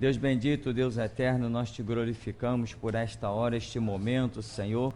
Deus bendito, Deus eterno, nós te glorificamos por esta hora, este momento, Senhor,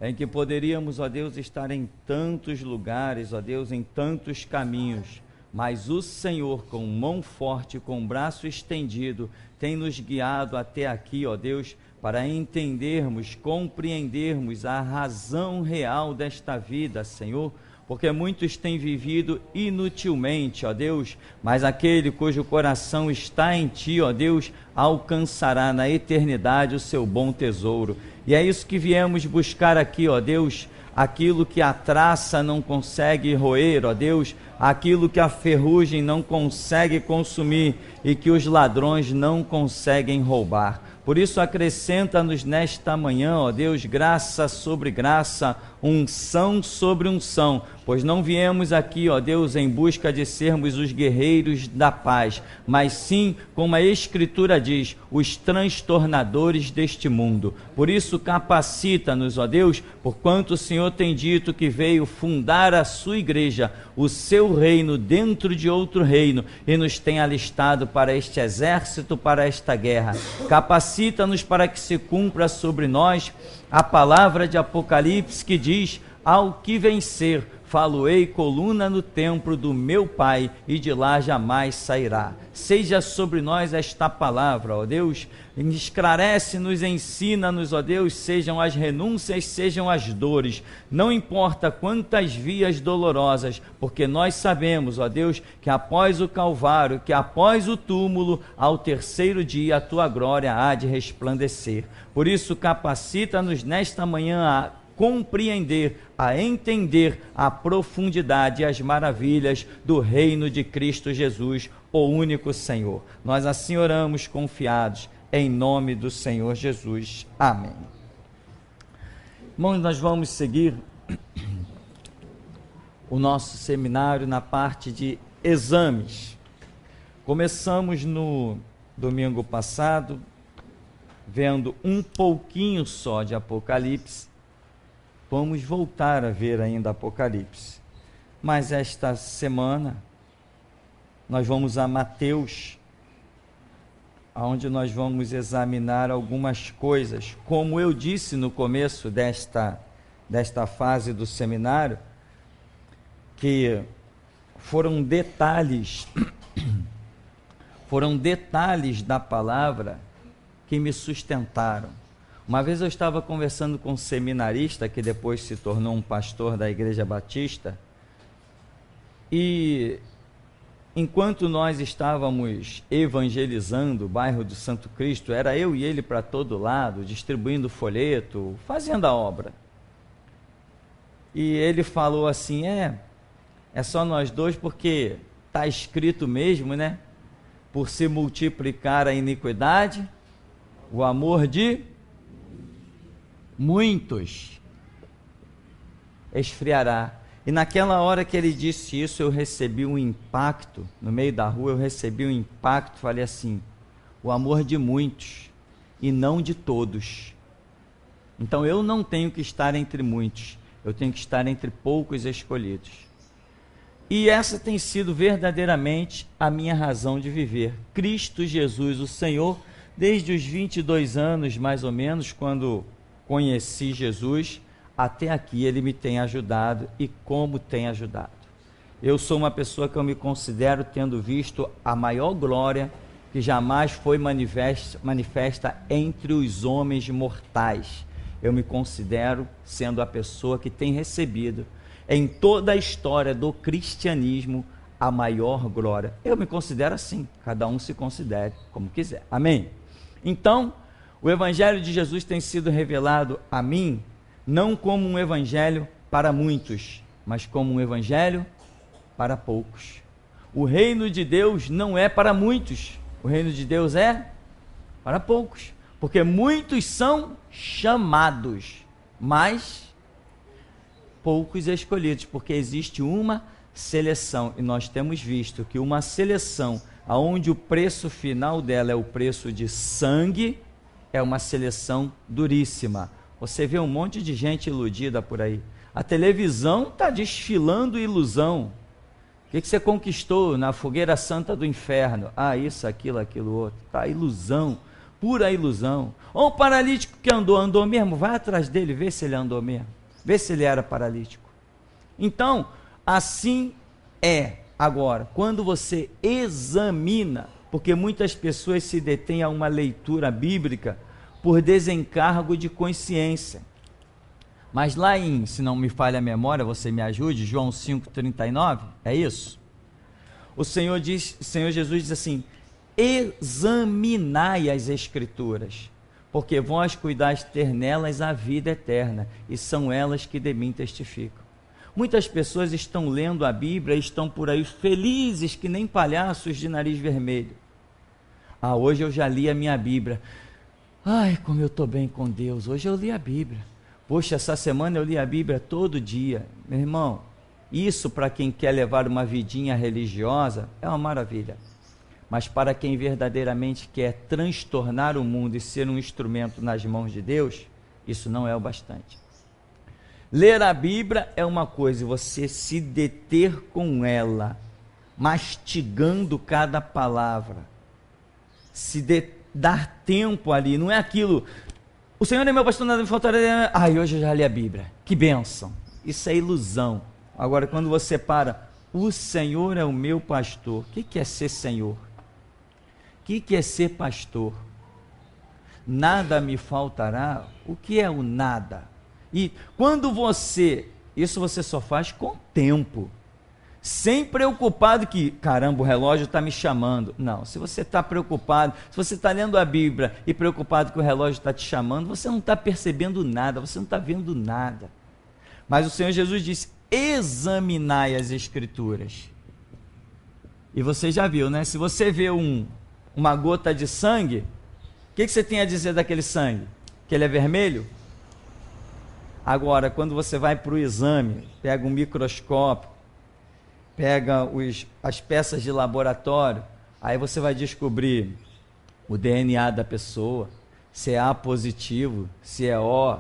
em que poderíamos, ó Deus, estar em tantos lugares, ó Deus, em tantos caminhos, mas o Senhor, com mão forte, com braço estendido, tem nos guiado até aqui, ó Deus, para entendermos, compreendermos a razão real desta vida, Senhor, porque muitos têm vivido inutilmente, ó Deus, mas aquele cujo coração está em Ti, ó Deus, alcançará na eternidade o seu bom tesouro. E é isso que viemos buscar aqui, ó Deus, aquilo que a traça não consegue roer, ó Deus, aquilo que a ferrugem não consegue consumir e que os ladrões não conseguem roubar. Por isso acrescenta-nos nesta manhã, ó Deus, graça sobre graça, unção sobre unção, pois não viemos aqui, ó Deus, em busca de sermos os guerreiros da paz, mas sim, como a Escritura diz, os transtornadores deste mundo. Por isso capacita-nos, ó Deus, porquanto o Senhor tem dito que veio fundar a sua igreja, o seu reino dentro de outro reino, e nos tem alistado para este exército, para esta guerra. Capacita-nos para que se cumpra sobre nós a palavra de Apocalipse que diz: ao que vencer, falo-ei coluna no templo do meu Pai, e de lá jamais sairá. Seja sobre nós esta palavra, ó Deus, esclarece-nos, ensina-nos, ó Deus, sejam as renúncias, sejam as dores, não importa quantas vias dolorosas, porque nós sabemos, ó Deus, que após o Calvário, que após o túmulo, ao terceiro dia a Tua glória há de resplandecer. Por isso capacita-nos nesta manhã a compreender, a entender a profundidade e as maravilhas do reino de Cristo Jesus, o único Senhor. Nós assim oramos confiados, em nome do Senhor Jesus. Amém. Irmãos, nós vamos seguir o nosso seminário na parte de exames. Começamos no domingo passado, vendo um pouquinho só de Apocalipse. Vamos voltar a ver ainda Apocalipse, mas esta semana nós vamos a Mateus, onde nós vamos examinar algumas coisas. Como eu disse no começo desta fase do seminário, que foram detalhes da palavra que me sustentaram. Uma vez eu estava conversando com um seminarista que depois se tornou um pastor da Igreja Batista, e enquanto nós estávamos evangelizando o bairro do Santo Cristo, era eu e ele para todo lado, distribuindo folheto, fazendo a obra. E ele falou assim, é só nós dois porque está escrito mesmo, né? Por se multiplicar a iniquidade, o amor de muitos esfriará. E naquela hora que ele disse isso, eu recebi um impacto, no meio da rua eu recebi um impacto, falei assim, o amor de muitos e não de todos. Então eu não tenho que estar entre muitos, eu tenho que estar entre poucos escolhidos. E essa tem sido verdadeiramente a minha razão de viver. Cristo Jesus, o Senhor, desde os 22 anos mais ou menos, quando conheci Jesus, até aqui ele me tem ajudado, e como tem ajudado. Eu sou uma pessoa que eu me considero tendo visto a maior glória que jamais foi manifesta entre os homens mortais. Eu me considero sendo a pessoa que tem recebido em toda a história do cristianismo a maior glória. Eu me considero assim, cada um se considere como quiser. Amém? Então, o Evangelho de Jesus tem sido revelado a mim, não como um Evangelho para muitos, mas como um Evangelho para poucos. O reino de Deus não é para muitos, o reino de Deus é para poucos, porque muitos são chamados, mas poucos escolhidos, porque existe uma seleção, e nós temos visto que uma seleção, onde o preço final dela é o preço de sangue, é uma seleção duríssima. Você vê um monte de gente iludida por aí. A televisão está desfilando ilusão. O que você conquistou na fogueira santa do inferno? Ah, isso, aquilo outro. Tá, ilusão, pura ilusão. Ou o paralítico que andou mesmo, vai atrás dele, vê se ele andou mesmo. Vê se ele era paralítico. Então, assim é. Agora, quando você examina, porque muitas pessoas se detêm a uma leitura bíblica por desencargo de consciência. Mas lá em, se não me falha a memória, você me ajude, João 5,39, é isso? O Senhor Jesus diz assim: examinai as Escrituras, porque vós cuidais ter nelas a vida eterna, e são elas que de mim testificam. Muitas pessoas estão lendo a Bíblia e estão por aí felizes que nem palhaços de nariz vermelho. Ah, hoje eu já li a minha Bíblia. Ai, como eu estou bem com Deus, hoje eu li a Bíblia. Poxa, essa semana eu li a Bíblia todo dia. Meu irmão, isso para quem quer levar uma vidinha religiosa é uma maravilha. Mas para quem verdadeiramente quer transtornar o mundo e ser um instrumento nas mãos de Deus, isso não é o bastante. Ler a Bíblia é uma coisa, você se deter com ela, mastigando cada palavra, dar tempo ali, não é aquilo... O Senhor é meu pastor, nada me faltará. Ai, hoje eu já li a Bíblia. Que bênção. Isso é ilusão. Agora, quando você para, o Senhor é o meu pastor. O que é ser Senhor? O que é ser pastor? Nada me faltará. O que é o nada? E quando isso você só faz com tempo. Sem preocupado que, caramba, o relógio está me chamando. Não, se você está preocupado, se você está lendo a Bíblia e preocupado que o relógio está te chamando, você não está percebendo nada, você não está vendo nada. Mas o Senhor Jesus disse: examinai as Escrituras. E você já viu, né? Se você vê uma gota de sangue, o que você tem a dizer daquele sangue? Que ele é vermelho? Agora, quando você vai para o exame, pega um microscópio, pega as peças de laboratório, aí você vai descobrir o DNA da pessoa, se é A positivo, se é O,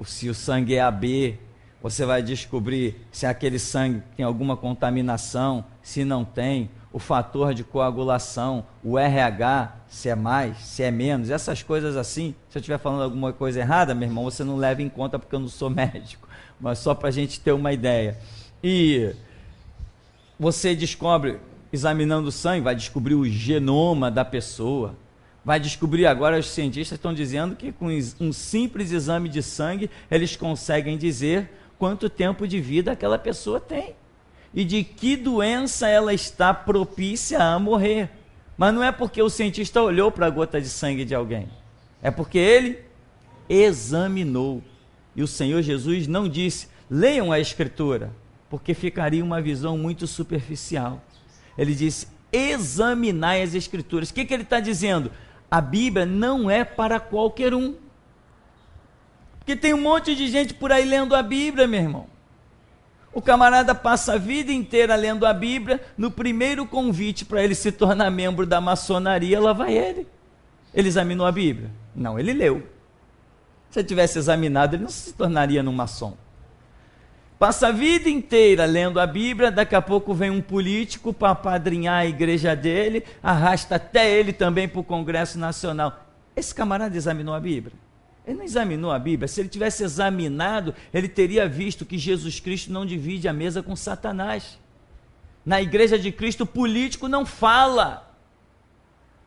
se o sangue é AB, você vai descobrir se aquele sangue tem alguma contaminação, se não tem, o fator de coagulação, o RH, se é mais, se é menos, essas coisas assim. Se eu estiver falando alguma coisa errada, meu irmão, você não leva em conta porque eu não sou médico, mas só para a gente ter uma ideia. E você descobre, examinando o sangue, vai descobrir o genoma da pessoa, vai descobrir, agora os cientistas estão dizendo que com um simples exame de sangue, eles conseguem dizer quanto tempo de vida aquela pessoa tem, e de que doença ela está propícia a morrer. Mas não é porque o cientista olhou para a gota de sangue de alguém, é porque ele examinou. E o Senhor Jesus não disse: leiam a Escritura, porque ficaria uma visão muito superficial. Ele disse: examinai as Escrituras. O que ele está dizendo? A Bíblia não é para qualquer um. Porque tem um monte de gente por aí lendo a Bíblia, meu irmão. O camarada passa a vida inteira lendo a Bíblia, no primeiro convite para ele se tornar membro da maçonaria, lá vai ele. Ele examinou a Bíblia? Não, ele leu. Se ele tivesse examinado, ele não se tornaria um maçom. Passa a vida inteira lendo a Bíblia, daqui a pouco vem um político para apadrinhar a igreja dele, arrasta até ele também para o Congresso Nacional. Esse camarada examinou a Bíblia? Ele não examinou a Bíblia. Se ele tivesse examinado, ele teria visto que Jesus Cristo não divide a mesa com Satanás. Na igreja de Cristo, político não fala.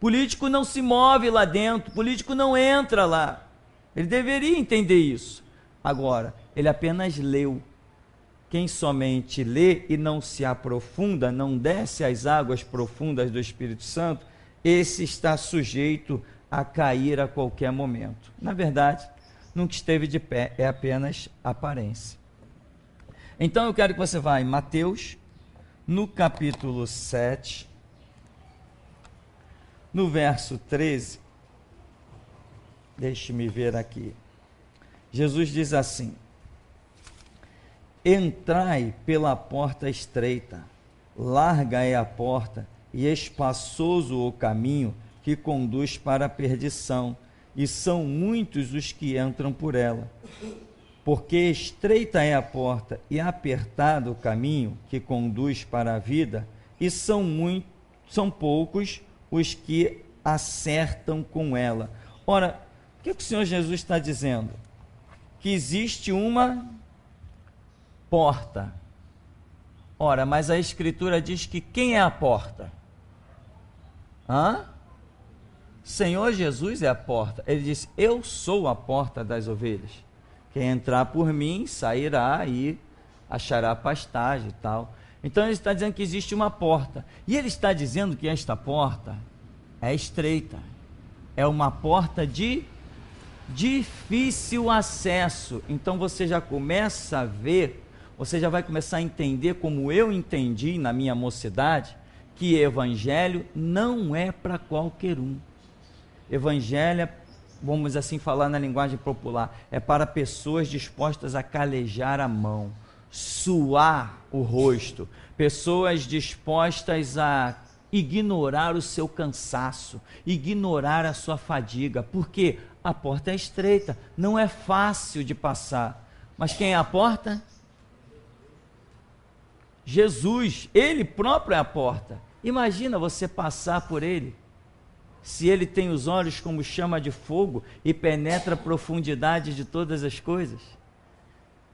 Político não se move lá dentro, político não entra lá. Ele deveria entender isso. Agora, ele apenas leu. Quem somente lê e não se aprofunda, não desce às águas profundas do Espírito Santo, esse está sujeito a cair a qualquer momento. Na verdade, nunca esteve de pé, é apenas aparência. Então eu quero que você vá em Mateus, no capítulo 7, no verso 13, deixe-me ver aqui. Jesus diz assim: entrai pela porta estreita, larga é a porta e espaçoso o caminho que conduz para a perdição, e são muitos os que entram por ela. Porque estreita é a porta e apertado o caminho que conduz para a vida, e são poucos os que acertam com ela. Ora, o que o Senhor Jesus está dizendo? Que existe uma porta. Ora, mas a Escritura diz que quem é a porta? Senhor Jesus é a porta. Ele disse: eu sou a porta das ovelhas. Quem entrar por mim sairá e achará pastagem e tal. Então ele está dizendo que existe uma porta. E ele está dizendo que esta porta é estreita. É uma porta de difícil acesso. Então você já começa a ver, você já vai começar a entender, como eu entendi na minha mocidade, que evangelho não é para qualquer um. Evangelho é, vamos assim falar na linguagem popular, é para pessoas dispostas a calejar a mão, suar o rosto, pessoas dispostas a ignorar o seu cansaço, ignorar a sua fadiga, porque a porta é estreita, não é fácil de passar. Mas quem é a porta? Jesus, ele próprio é a porta. Imagina você passar por ele. Se ele tem os olhos como chama de fogo e penetra a profundidade de todas as coisas.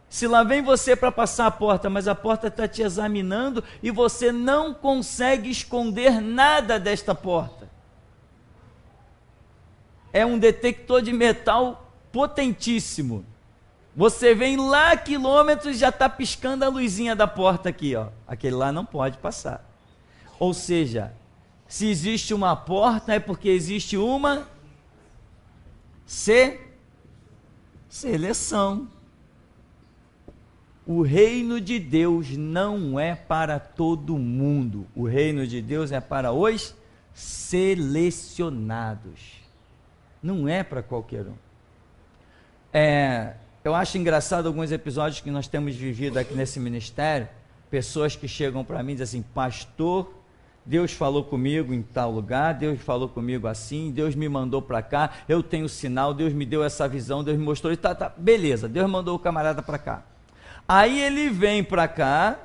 Se lá vem você para passar a porta, mas a porta está te examinando e você não consegue esconder nada desta porta. É um detector de metal potentíssimo. Você vem lá quilômetros e já está piscando a luzinha da porta aqui, ó. Aquele lá não pode passar. Ou seja, se existe uma porta é porque existe uma seleção. O reino de Deus não é para todo mundo. O reino de Deus é para os selecionados. Não é para qualquer um. Eu acho engraçado alguns episódios que nós temos vivido aqui nesse ministério. Pessoas que chegam para mim e dizem assim: pastor, Deus falou comigo em tal lugar, Deus falou comigo assim, Deus me mandou para cá, eu tenho sinal, Deus me deu essa visão, Deus me mostrou, beleza, Deus mandou o camarada para cá. Aí ele vem para cá,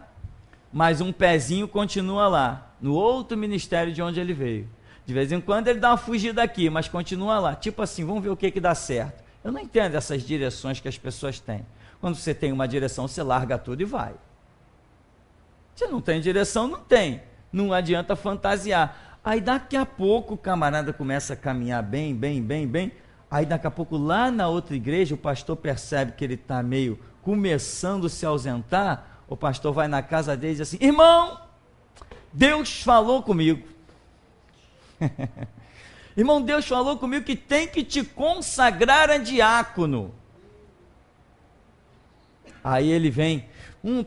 mas um pezinho continua lá, no outro ministério de onde ele veio. De vez em quando ele dá uma fugida aqui, mas continua lá, tipo assim, vamos ver o que dá certo. Eu não entendo essas direções que as pessoas têm. Quando você tem uma direção, você larga tudo e vai. Se não tem direção, não tem. Não adianta fantasiar. Aí daqui a pouco o camarada começa a caminhar bem. Aí daqui a pouco lá na outra igreja o pastor percebe que ele está meio começando a se ausentar. O pastor vai na casa dele e diz assim: irmão, Deus falou comigo. Irmão, Deus falou comigo que tem que te consagrar a diácono. Aí ele vem: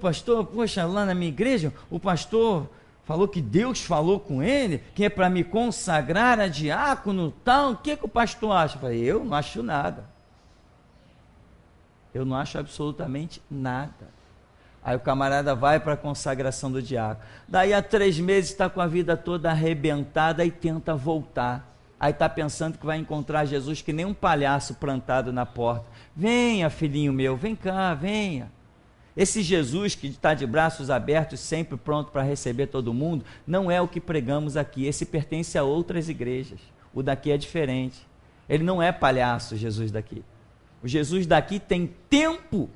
pastor, poxa, lá na minha igreja o pastor falou que Deus falou com ele, que é para me consagrar a diácono, tal. O que o pastor acha? Eu falei: eu não acho nada. Eu não acho absolutamente nada. Aí o camarada vai para a consagração do diácono. Daí a 3 meses está com a vida toda arrebentada e tenta voltar. Aí está pensando que vai encontrar Jesus que nem um palhaço plantado na porta. Venha, filhinho meu, vem cá, venha. Esse Jesus que está de braços abertos, sempre pronto para receber todo mundo, não é o que pregamos aqui. Esse pertence a outras igrejas. O daqui é diferente. Ele não é palhaço, Jesus daqui. O Jesus daqui tem tempo,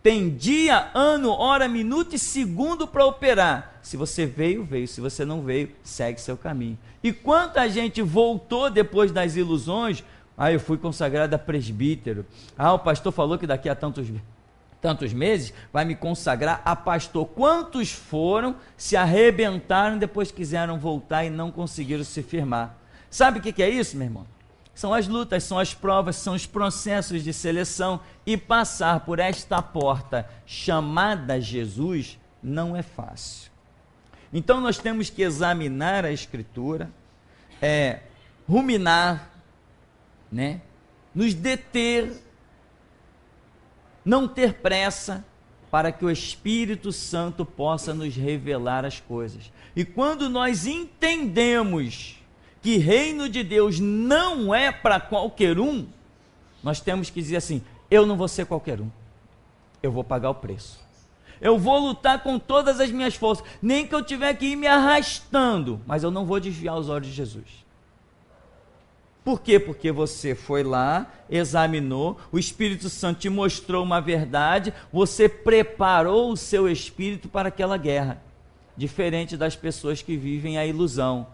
tem dia, ano, hora, minuto e segundo para operar. Se você veio, veio. Se você não veio, segue seu caminho. E quanta gente voltou depois das ilusões? Eu fui consagrado a presbítero. O pastor falou que daqui a tantos meses vai me consagrar a pastor. Quantos foram, se arrebentaram, depois quiseram voltar e não conseguiram se firmar? Sabe o que é isso, meu irmão? São as lutas, são as provas, são os processos de seleção, e passar por esta porta chamada Jesus não é fácil. Então nós temos que examinar a Escritura, ruminar, nos deter, não ter pressa, para que o Espírito Santo possa nos revelar as coisas. E quando nós entendemos que reino de Deus não é para qualquer um, nós temos que dizer assim: eu não vou ser qualquer um. eu vou pagar o preço. Eu vou lutar com todas as minhas forças, nem que eu tiver que ir me arrastando, mas eu não vou desviar os olhos de Jesus. Por quê? Porque você foi lá, examinou, o Espírito Santo te mostrou uma verdade, você preparou o seu espírito para aquela guerra. Diferente das pessoas que vivem a ilusão.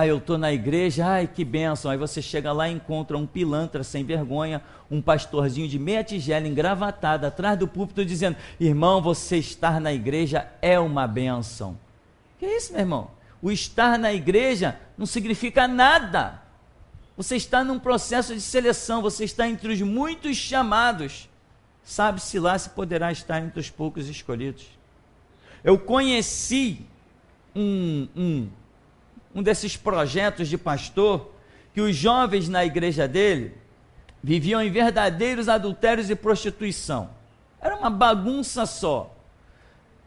Eu estou na igreja, que bênção. Aí você chega lá e encontra um pilantra sem vergonha, um pastorzinho de meia tigela engravatado atrás do púlpito dizendo: irmão, você estar na igreja é uma bênção. Que isso, meu irmão? O estar na igreja não significa nada. Você está num processo de seleção, você está entre os muitos chamados. Sabe-se lá se poderá estar entre os poucos escolhidos. Eu conheci um desses projetos de pastor, que os jovens na igreja dele viviam em verdadeiros adultérios e prostituição. Era uma bagunça só.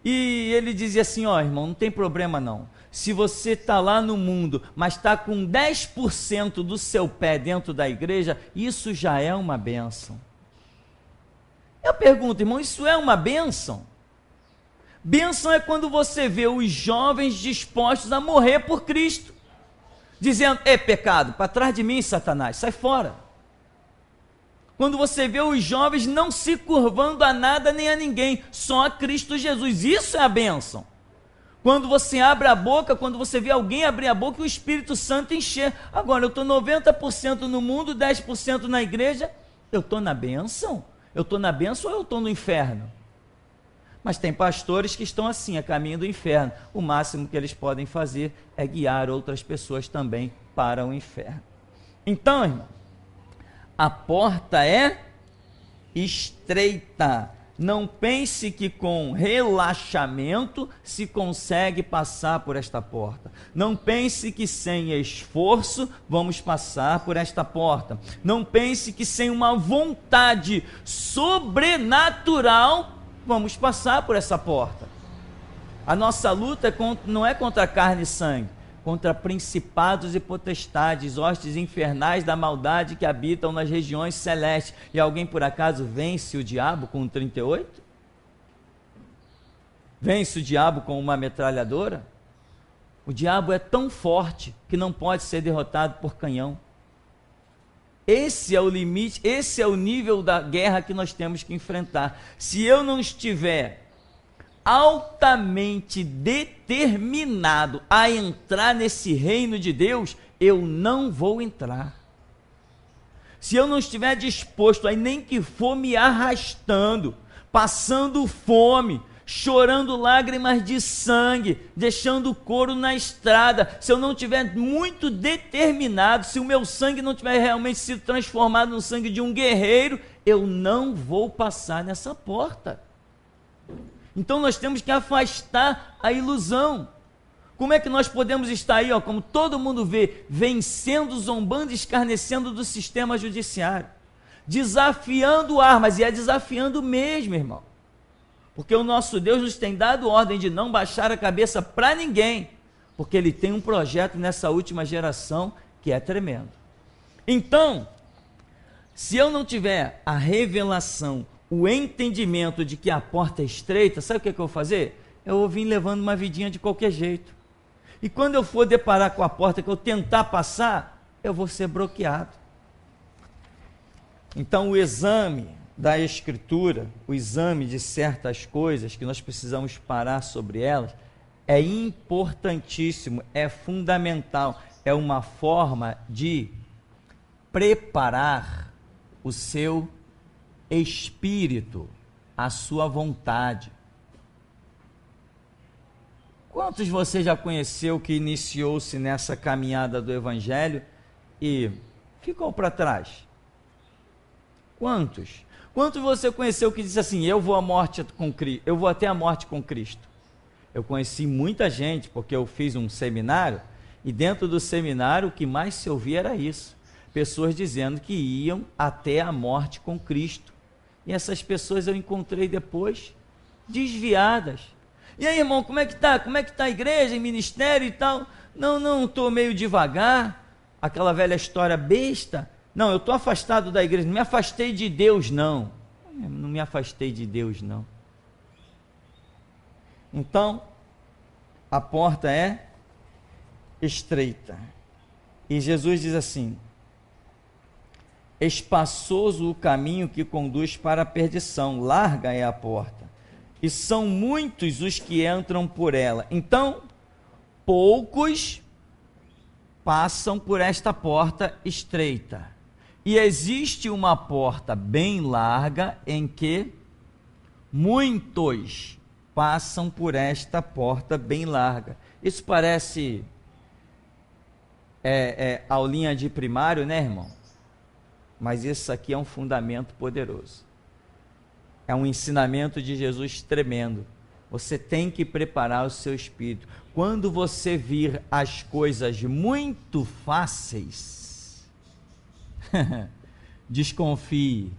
E ele dizia assim: irmão, não tem problema não. Se você está lá no mundo, mas está com 10% do seu pé dentro da igreja, isso já é uma bênção. Eu pergunto, irmão, isso é uma bênção? Bênção é quando você vê os jovens dispostos a morrer por Cristo, dizendo: pecado, para trás de mim, Satanás, sai fora. Quando você vê os jovens não se curvando a nada nem a ninguém, só a Cristo Jesus, isso é a bênção. Quando você abre a boca, quando você vê alguém abrir a boca e o Espírito Santo encher. Agora, eu estou 90% no mundo, 10% na igreja, eu estou na bênção? Eu estou na bênção ou eu estou no inferno? Mas tem pastores que estão assim, a caminho do inferno. O máximo que eles podem fazer é guiar outras pessoas também para o inferno. Então, irmão, a porta é estreita. Não pense que com relaxamento se consegue passar por esta porta. Não pense que sem esforço vamos passar por esta porta. Não pense que sem uma vontade sobrenatural vamos passar por essa porta. A nossa luta não é contra carne e sangue, contra principados e potestades, hostes infernais da maldade que habitam nas regiões celestes. E alguém por acaso vence o diabo com um 38? Vence o diabo com uma metralhadora? O diabo é tão forte que não pode ser derrotado por canhão. Esse é o limite, esse é o nível da guerra que nós temos que enfrentar. Se eu não estiver altamente determinado a entrar nesse reino de Deus, eu não vou entrar. Se eu não estiver disposto, aí nem que for me arrastando, passando fome, chorando lágrimas de sangue, deixando o couro na estrada, se eu não estiver muito determinado, se o meu sangue não tiver realmente sido transformado no sangue de um guerreiro, eu não vou passar nessa porta. Então nós temos que afastar a ilusão. Como é que nós podemos estar aí, como todo mundo vê, vencendo, zombando, escarnecendo do sistema judiciário, desafiando armas, e é desafiando mesmo, irmão. Porque o nosso Deus nos tem dado ordem de não baixar a cabeça para ninguém, porque Ele tem um projeto nessa última geração que é tremendo. Então, se eu não tiver a revelação, o entendimento de que a porta é estreita, sabe o que eu vou fazer? Eu vou vir levando uma vidinha de qualquer jeito. E quando eu for deparar com a porta que eu tentar passar, eu vou ser bloqueado. Então o exame da Escritura, o exame de certas coisas que nós precisamos parar sobre elas, é importantíssimo, é fundamental, é uma forma de preparar o seu espírito, a sua vontade. Quantos de você já conheceu que iniciou-se nessa caminhada do Evangelho e ficou para trás? Quantos? Quantos você conheceu que disse assim: eu vou até a morte com Cristo? Eu conheci muita gente, porque eu fiz um seminário, e dentro do seminário o que mais se ouvia era isso. Pessoas dizendo que iam até a morte com Cristo. E essas pessoas eu encontrei depois desviadas. E aí, irmão, como é que está? Como é que está a igreja, em ministério e tal? Não, estou meio devagar. Aquela velha história besta. Não, eu estou afastado da igreja, não me afastei de Deus, não. Não me afastei de Deus, não. Então, a porta é estreita. E Jesus diz assim: espaçoso o caminho que conduz para a perdição, larga é a porta, e são muitos os que entram por ela. Então, poucos passam por esta porta estreita. E existe uma porta bem larga em que muitos passam por esta porta bem larga. Isso parece aulinha de primário, né, irmão? Mas isso aqui é um fundamento poderoso. É um ensinamento de Jesus tremendo. Você tem que preparar o seu espírito. Quando você vir as coisas muito fáceis, desconfie.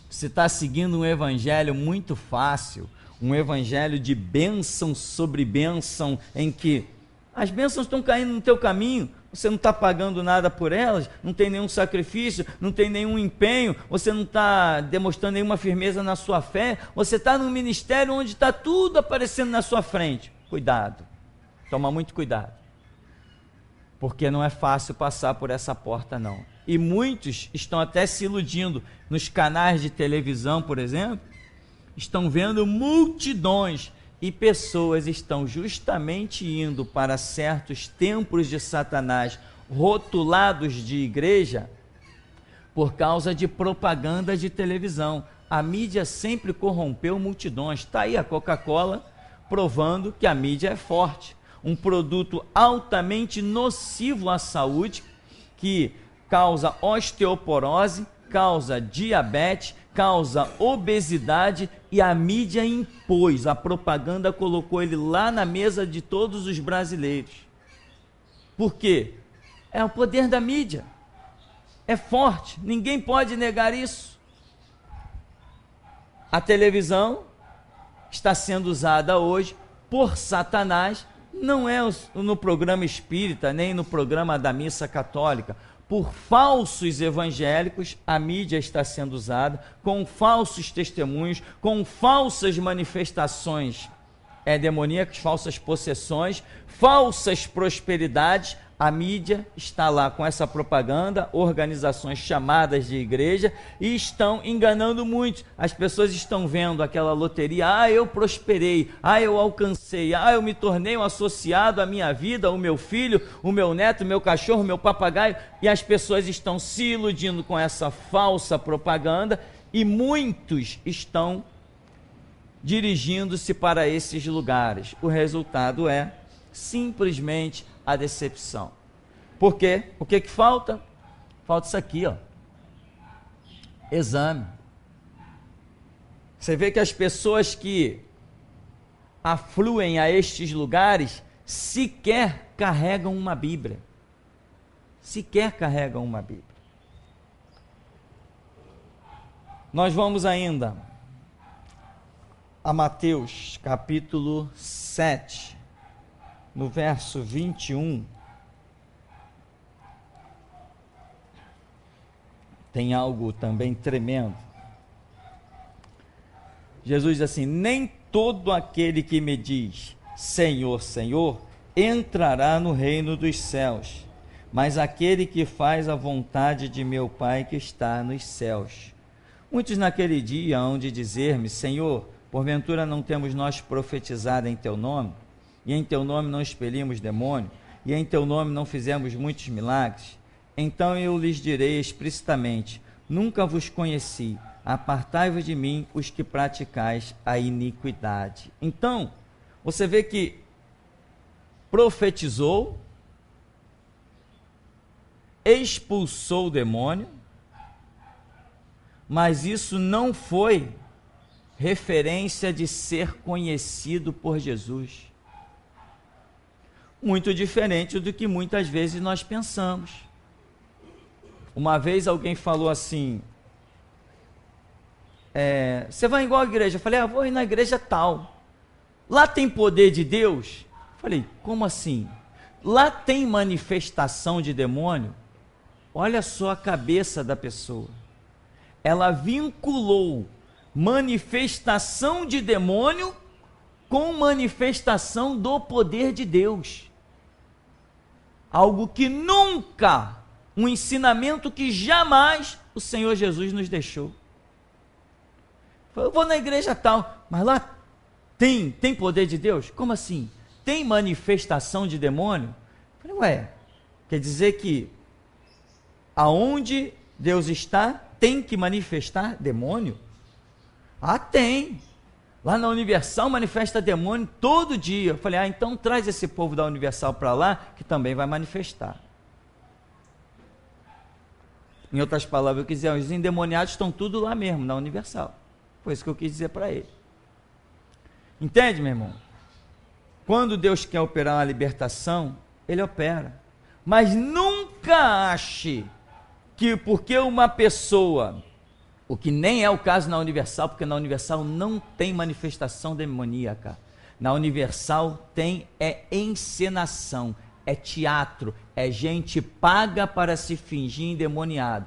Você está seguindo um evangelho muito fácil, um evangelho de bênção sobre bênção, em que as bênçãos estão caindo no teu caminho, você não está pagando nada por elas, não tem nenhum sacrifício, não tem nenhum empenho, você não está demonstrando nenhuma firmeza na sua fé, você está num ministério onde está tudo aparecendo na sua frente. Cuidado, toma muito cuidado, porque não é fácil passar por essa porta, não. E muitos estão até se iludindo. Nos canais de televisão, por exemplo, estão vendo multidões, e pessoas estão justamente indo para certos templos de Satanás, rotulados de igreja, por causa de propaganda de televisão. A mídia sempre corrompeu multidões. Está aí a Coca-Cola provando que a mídia é forte. Um produto altamente nocivo à saúde, que causa osteoporose, causa diabetes, causa obesidade, e a mídia impôs, a propaganda colocou ele lá na mesa de todos os brasileiros. Por quê? É o poder da mídia. É forte, ninguém pode negar isso. A televisão está sendo usada hoje por Satanás, não é no programa espírita, nem no programa da missa católica. Por falsos evangélicos, a mídia está sendo usada, com falsos testemunhos, com falsas manifestações demoníacas, falsas possessões, falsas prosperidades. A mídia está lá com essa propaganda, organizações chamadas de igreja, e estão enganando muitos. As pessoas estão vendo aquela loteria: eu prosperei, eu alcancei, eu me tornei um associado à minha vida, o meu filho, o meu neto, o meu cachorro, o meu papagaio, e as pessoas estão se iludindo com essa falsa propaganda, e muitos estão dirigindo-se para esses lugares. O resultado é simplesmente a decepção. Por quê? O que falta? Falta isso aqui, ó. Exame. Você vê que as pessoas que afluem a estes lugares sequer carregam uma Bíblia. Sequer carregam uma Bíblia. Nós vamos ainda a Mateus capítulo 7, no verso 21, tem algo também tremendo. Jesus diz assim: nem todo aquele que me diz Senhor, Senhor, entrará no reino dos céus, mas aquele que faz a vontade de meu Pai que está nos céus. Muitos naquele dia hão de dizer-me: Senhor, porventura não temos nós profetizado em teu nome? E em teu nome não expelimos demônio, e em teu nome não fizemos muitos milagres? Então eu lhes direi explicitamente: nunca vos conheci, apartai-vos de mim, os que praticais a iniquidade. Então, você vê que profetizou, expulsou o demônio, mas isso não foi referência de ser conhecido por Jesus. Muito diferente do que muitas vezes nós pensamos. Uma vez alguém falou assim: você vai igual à igreja? Eu falei: vou ir na igreja tal. Lá tem poder de Deus? Eu falei: como assim? Lá tem manifestação de demônio? Olha só a cabeça da pessoa. Ela vinculou manifestação de demônio com manifestação do poder de Deus. Algo que nunca, um ensinamento que jamais o Senhor Jesus nos deixou. Eu vou na igreja tal, mas lá tem poder de Deus? Como assim? Tem manifestação de demônio? Eu falei, ué, quer dizer que aonde Deus está, tem que manifestar demônio? Ah, tem. Lá na Universal manifesta demônio todo dia. Eu falei, então traz esse povo da Universal para lá, que também vai manifestar. Em outras palavras, eu quis dizer, os endemoniados estão tudo lá mesmo, na Universal. Foi isso que eu quis dizer para ele. Entende, meu irmão? Quando Deus quer operar uma libertação, Ele opera. Mas nunca ache que porque uma pessoa, o que nem é o caso na Universal, porque na Universal não tem manifestação demoníaca. Na Universal tem encenação, é teatro, é gente paga para se fingir endemoniado.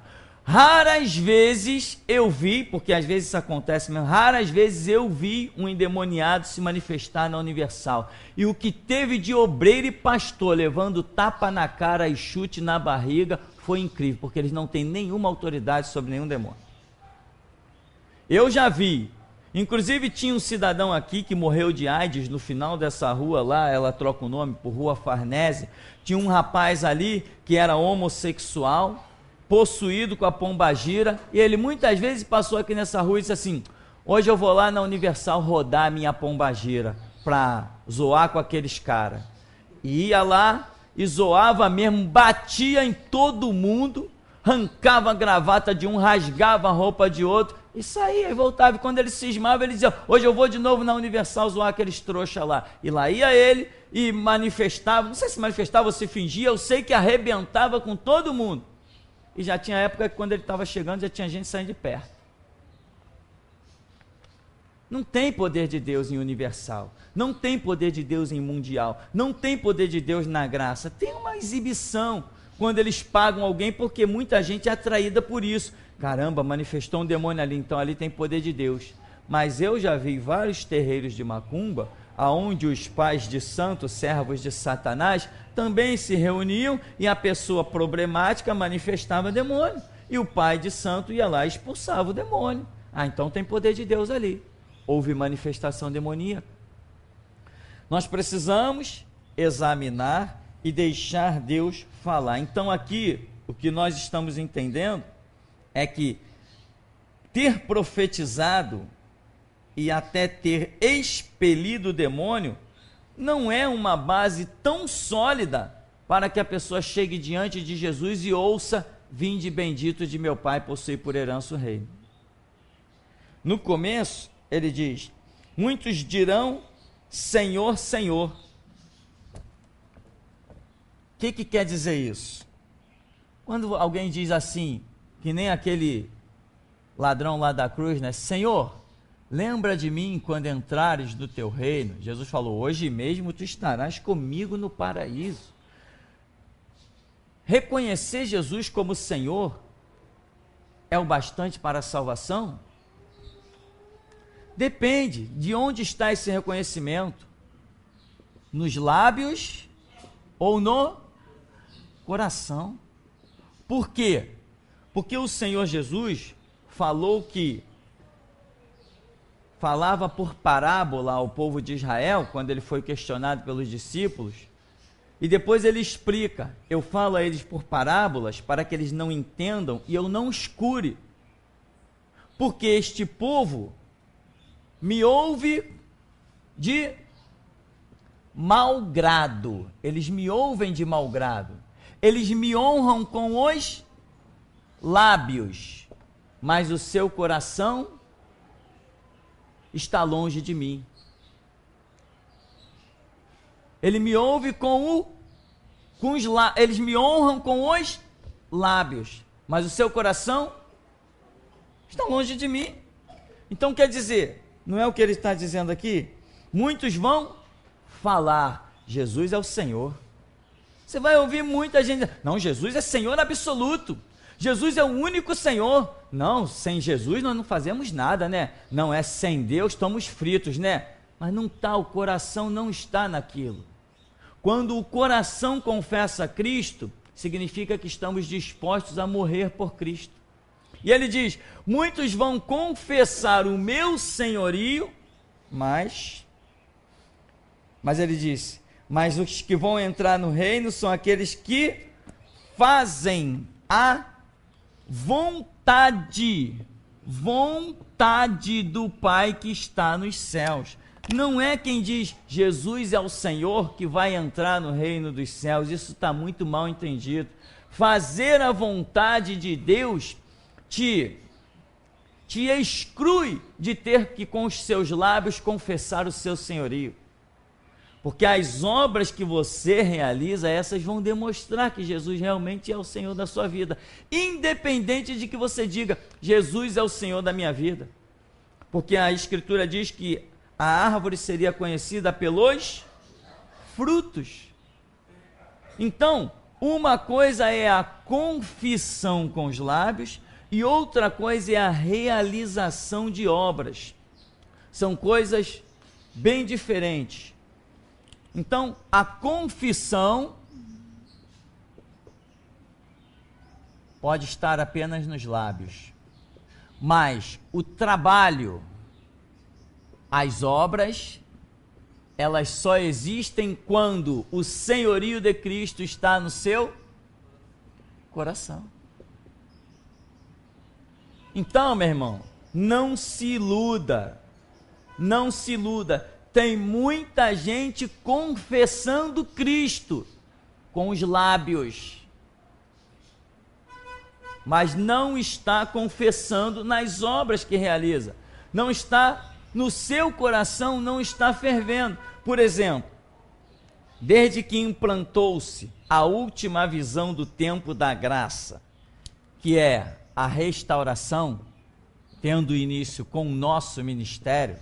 Raras vezes eu vi, porque às vezes isso acontece mesmo, raras vezes eu vi um endemoniado se manifestar na Universal. E o que teve de obreiro e pastor levando tapa na cara e chute na barriga foi incrível, porque eles não têm nenhuma autoridade sobre nenhum demônio. Eu já vi, inclusive tinha um cidadão aqui que morreu de AIDS no final dessa rua lá, ela troca o nome por Rua Farnese, tinha um rapaz ali que era homossexual, possuído com a pombagira, e ele muitas vezes passou aqui nessa rua e disse assim, hoje eu vou lá na Universal rodar a minha pombagira, para zoar com aqueles caras. E ia lá e zoava mesmo, batia em todo mundo, arrancava a gravata de um, rasgava a roupa de outro, e saía e voltava, e quando ele cismava, ele dizia, hoje eu vou de novo na Universal zoar aqueles trouxas lá, e lá ia ele, e manifestava, não sei se manifestava ou se fingia, eu sei que arrebentava com todo mundo, e já tinha época que quando ele estava chegando, já tinha gente saindo de perto. Não tem poder de Deus em Universal, não tem poder de Deus em Mundial, não tem poder de Deus na graça, tem uma exibição, quando eles pagam alguém, porque muita gente é atraída por isso. Caramba, manifestou um demônio ali, então ali tem poder de Deus. Mas eu já vi vários terreiros de macumba, aonde os pais de santo, servos de Satanás, também se reuniam e a pessoa problemática manifestava demônio. E o pai de santo ia lá e expulsava o demônio. Ah, então tem poder de Deus ali. Houve manifestação demoníaca. Nós precisamos examinar e deixar Deus falar. Então aqui, o que nós estamos entendendo é que ter profetizado e até ter expelido o demônio não é uma base tão sólida para que a pessoa chegue diante de Jesus e ouça, vinde bendito de meu Pai, possui por herança o reino. No começo, ele diz, muitos dirão, Senhor, Senhor. O que quer dizer isso? Quando alguém diz assim, que nem aquele ladrão lá da cruz, né? Senhor, lembra de mim quando entrares no teu reino. Jesus falou, hoje mesmo tu estarás comigo no paraíso. Reconhecer Jesus como Senhor é o bastante para a salvação? Depende de onde está esse reconhecimento. Nos lábios ou no coração. Por quê? Porque o Senhor Jesus falou que falava por parábola ao povo de Israel, quando ele foi questionado pelos discípulos, e depois ele explica, eu falo a eles por parábolas, para que eles não entendam, e eu não escure, porque este povo me ouve de mau grado, eles me ouvem de mau grado, eles me honram com os lábios, mas o seu coração está longe de mim. Ele me ouve eles me honram com os lábios, mas o seu coração está longe de mim. Então quer dizer, não é o que ele está dizendo aqui? Muitos vão falar, Jesus é o Senhor. Você vai ouvir muita gente, não, Jesus é Senhor absoluto, Jesus é o único Senhor. Não, sem Jesus nós não fazemos nada, né? Não, é sem Deus estamos fritos, né? Mas não está, o coração não está naquilo. Quando o coração confessa a Cristo, significa que estamos dispostos a morrer por Cristo. E ele diz, muitos vão confessar o meu senhorio, mas ele disse, mas os que vão entrar no reino são aqueles que fazem a vontade do Pai que está nos céus. Não é quem diz Jesus é o Senhor que vai entrar no reino dos céus. Isso está muito mal entendido. Fazer a vontade de Deus te exclui de ter que com os seus lábios confessar o seu senhorio. Porque as obras que você realiza, essas vão demonstrar que Jesus realmente é o Senhor da sua vida. Independente de que você diga, Jesus é o Senhor da minha vida. Porque a Escritura diz que a árvore seria conhecida pelos frutos. Então, uma coisa é a confissão com os lábios e outra coisa é a realização de obras. São coisas bem diferentes. Então, a confissão pode estar apenas nos lábios, mas o trabalho, as obras, elas só existem quando o senhorio de Cristo está no seu coração. Então, meu irmão, não se iluda, não se iluda. Tem muita gente confessando Cristo com os lábios, mas não está confessando nas obras que realiza, não está no seu coração, não está fervendo. Por exemplo, desde que implantou-se a última visão do tempo da graça, que é a restauração, tendo início com o nosso ministério,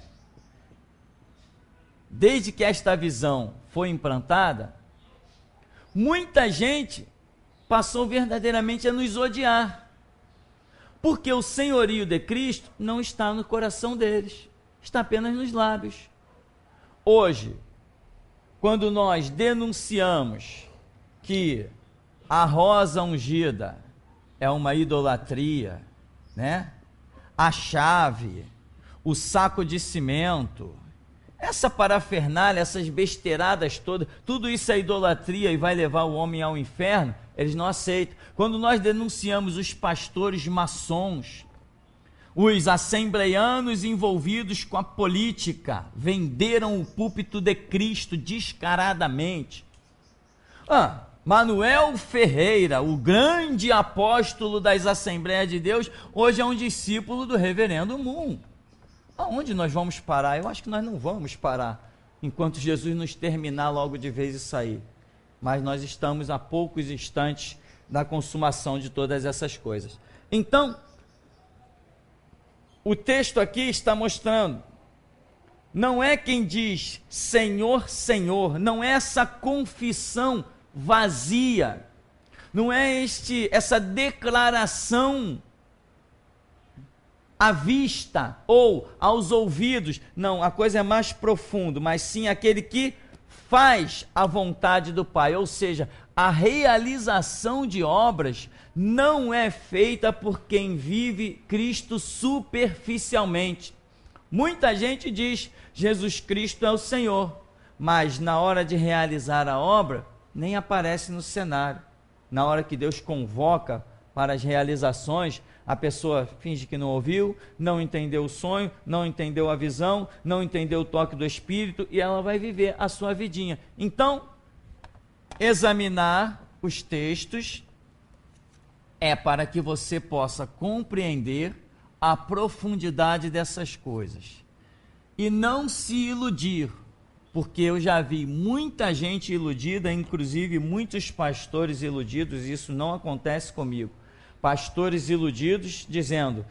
desde que esta visão foi implantada, muita gente passou verdadeiramente a nos odiar, porque o senhorio de Cristo não está no coração deles, está apenas nos lábios. Hoje, quando nós denunciamos que a rosa ungida é uma idolatria, né? A chave, o saco de cimento, essa parafernália, essas besteiradas todas, tudo isso é idolatria e vai levar o homem ao inferno, eles não aceitam. Quando nós denunciamos os pastores maçons, os assembleianos envolvidos com a política, venderam o púlpito de Cristo descaradamente. Manuel Ferreira, o grande apóstolo das Assembleias de Deus, hoje é um discípulo do reverendo Moon. Aonde nós vamos parar? Eu acho que nós não vamos parar enquanto Jesus nos terminar logo de vez e sair. Mas nós estamos a poucos instantes da consumação de todas essas coisas. Então, o texto aqui está mostrando, não é quem diz Senhor, Senhor, não é essa confissão vazia, não é essa declaração à vista ou aos ouvidos, não, a coisa é mais profunda, mas sim aquele que faz a vontade do Pai, ou seja, a realização de obras não é feita por quem vive Cristo superficialmente. Muita gente diz, Jesus Cristo é o Senhor, mas na hora de realizar a obra, nem aparece no cenário. Na hora que Deus convoca para as realizações, a pessoa finge que não ouviu, não entendeu o sonho, não entendeu a visão, não entendeu o toque do Espírito, e ela vai viver a sua vidinha. Então, examinar os textos é para que você possa compreender a profundidade dessas coisas. E não se iludir, porque eu já vi muita gente iludida, inclusive muitos pastores iludidos, e isso não acontece comigo. pastores iludidos dizendo,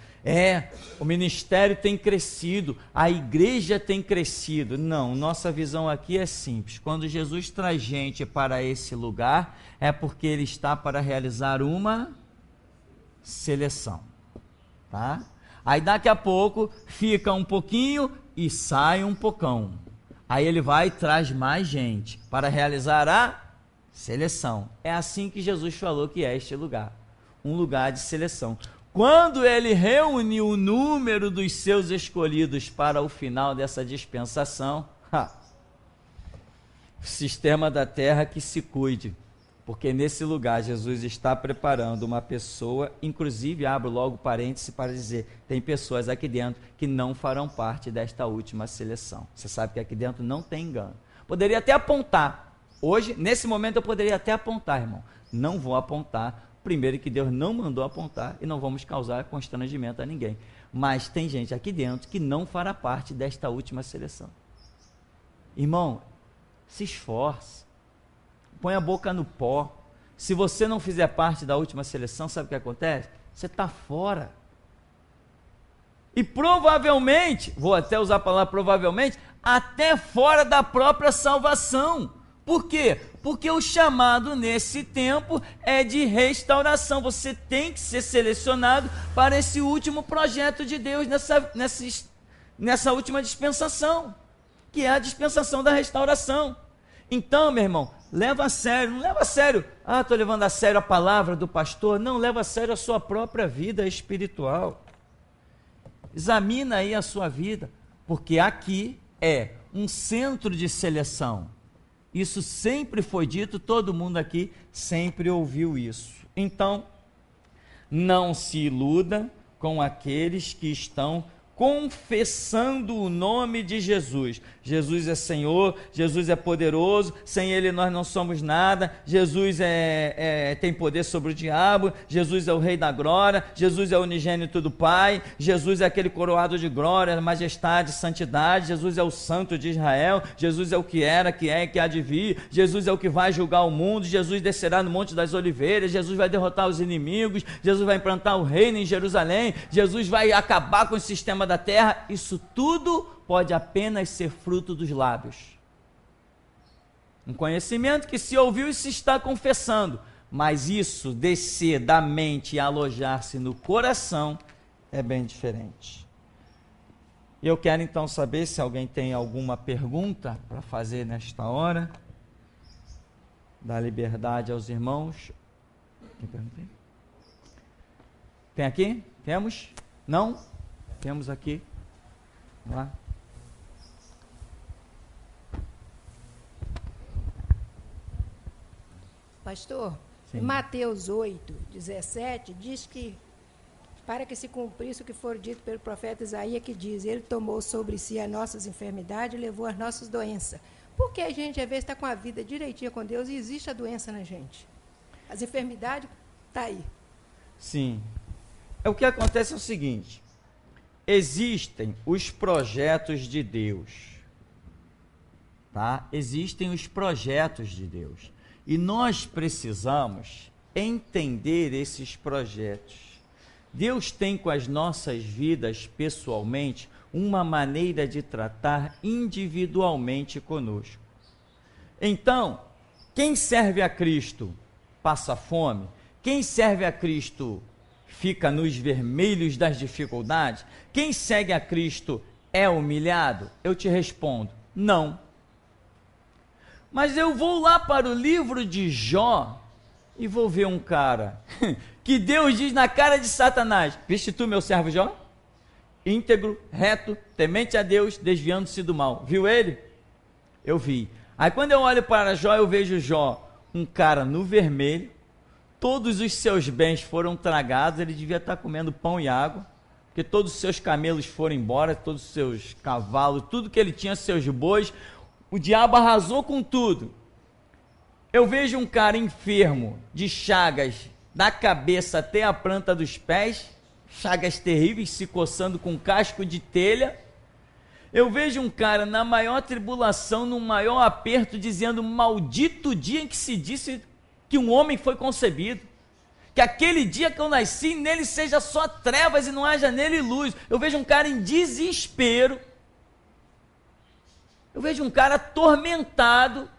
o ministério tem crescido, a igreja tem crescido. Não, nossa visão aqui é simples. Quando Jesus traz gente para esse lugar, é porque ele está para realizar uma seleção, tá? Aí daqui a pouco fica um pouquinho e sai um pocão. Aí ele vai e traz mais gente para realizar a seleção. É assim que Jesus falou que é este lugar, um lugar de seleção. Quando ele reúne o número dos seus escolhidos para o final dessa dispensação, o sistema da terra que se cuide, porque nesse lugar Jesus está preparando uma pessoa, inclusive abro logo parêntese para dizer, tem pessoas aqui dentro que não farão parte desta última seleção. Você sabe que aqui dentro não tem engano. Poderia até apontar, hoje, nesse momento eu poderia até apontar, irmão, não vou apontar, primeiro que Deus não mandou apontar e não vamos causar constrangimento a ninguém, mas tem gente aqui dentro que não fará parte desta última seleção. Irmão, se esforce, põe a boca no pó. Se você não fizer parte da última seleção, sabe o que acontece? Você está fora. E provavelmente, vou até usar a palavra provavelmente, até fora da própria salvação. Por quê? Porque o chamado nesse tempo é de restauração. Você tem que ser selecionado para esse último projeto de Deus, nessa última dispensação, que é a dispensação da restauração. Então, meu irmão, leva a sério, não leva a sério, estou levando a sério a palavra do pastor, não, leva a sério a sua própria vida espiritual. Examina aí a sua vida, porque aqui é um centro de seleção. Isso sempre foi dito, todo mundo aqui sempre ouviu isso. Então, não se iluda com aqueles que estão confessando o nome de Jesus. Jesus é Senhor, Jesus é poderoso, sem Ele nós não somos nada, Jesus tem poder sobre o diabo, Jesus é o Rei da glória, Jesus é o unigênito do Pai, Jesus é aquele coroado de glória, majestade, santidade, Jesus é o Santo de Israel, Jesus é o que era, que é e que há de vir, Jesus é o que vai julgar o mundo, Jesus descerá no Monte das Oliveiras, Jesus vai derrotar os inimigos, Jesus vai implantar o reino em Jerusalém, Jesus vai acabar com o sistema da terra. Isso tudo pode apenas ser fruto dos lábios. Um conhecimento que se ouviu e se está confessando, mas isso descer da mente e alojar-se no coração é bem diferente. E eu quero então saber se alguém tem alguma pergunta para fazer nesta hora. Dá liberdade aos irmãos. Tem pergunta aí? Tem aqui? Temos? Não? Temos aqui. Vamos lá. Pastor, Sim. em Mateus 8:17, diz que para que se cumprisse o que for dito pelo profeta Isaías, que diz, ele tomou sobre si as nossas enfermidades e levou as nossas doenças. Porque a gente, às vezes, está com a vida direitinha com Deus e existe a doença na gente. As enfermidades estão aí. Sim. O que acontece é o seguinte, existem os projetos de Deus, tá? Existem os projetos de Deus. E nós precisamos entender esses projetos. Deus tem com as nossas vidas pessoalmente uma maneira de tratar individualmente conosco. Então, quem serve a Cristo passa fome, quem serve a Cristo fica nos vermelhos das dificuldades, quem segue a Cristo é humilhado? Eu te respondo, não. Mas eu vou lá para o livro de Jó e vou ver um cara que Deus diz na cara de Satanás, viste tu meu servo Jó? Íntegro, reto, temente a Deus, desviando-se do mal. Viu ele? Eu vi. Aí quando eu olho para Jó, eu vejo Jó, um cara no vermelho, todos os seus bens foram tragados, ele devia estar comendo pão e água, porque todos os seus camelos foram embora, todos os seus cavalos, tudo que ele tinha, seus bois, o diabo arrasou com tudo. Eu vejo um cara enfermo, de chagas, da cabeça até a planta dos pés, chagas terríveis, se coçando com casco de telha. Eu vejo um cara na maior tribulação, no maior aperto, dizendo, maldito dia em que se disse que um homem foi concebido. que aquele dia que eu nasci, nele seja só trevas e não haja nele luz. Eu vejo um cara em desespero, eu vejo um cara atormentado,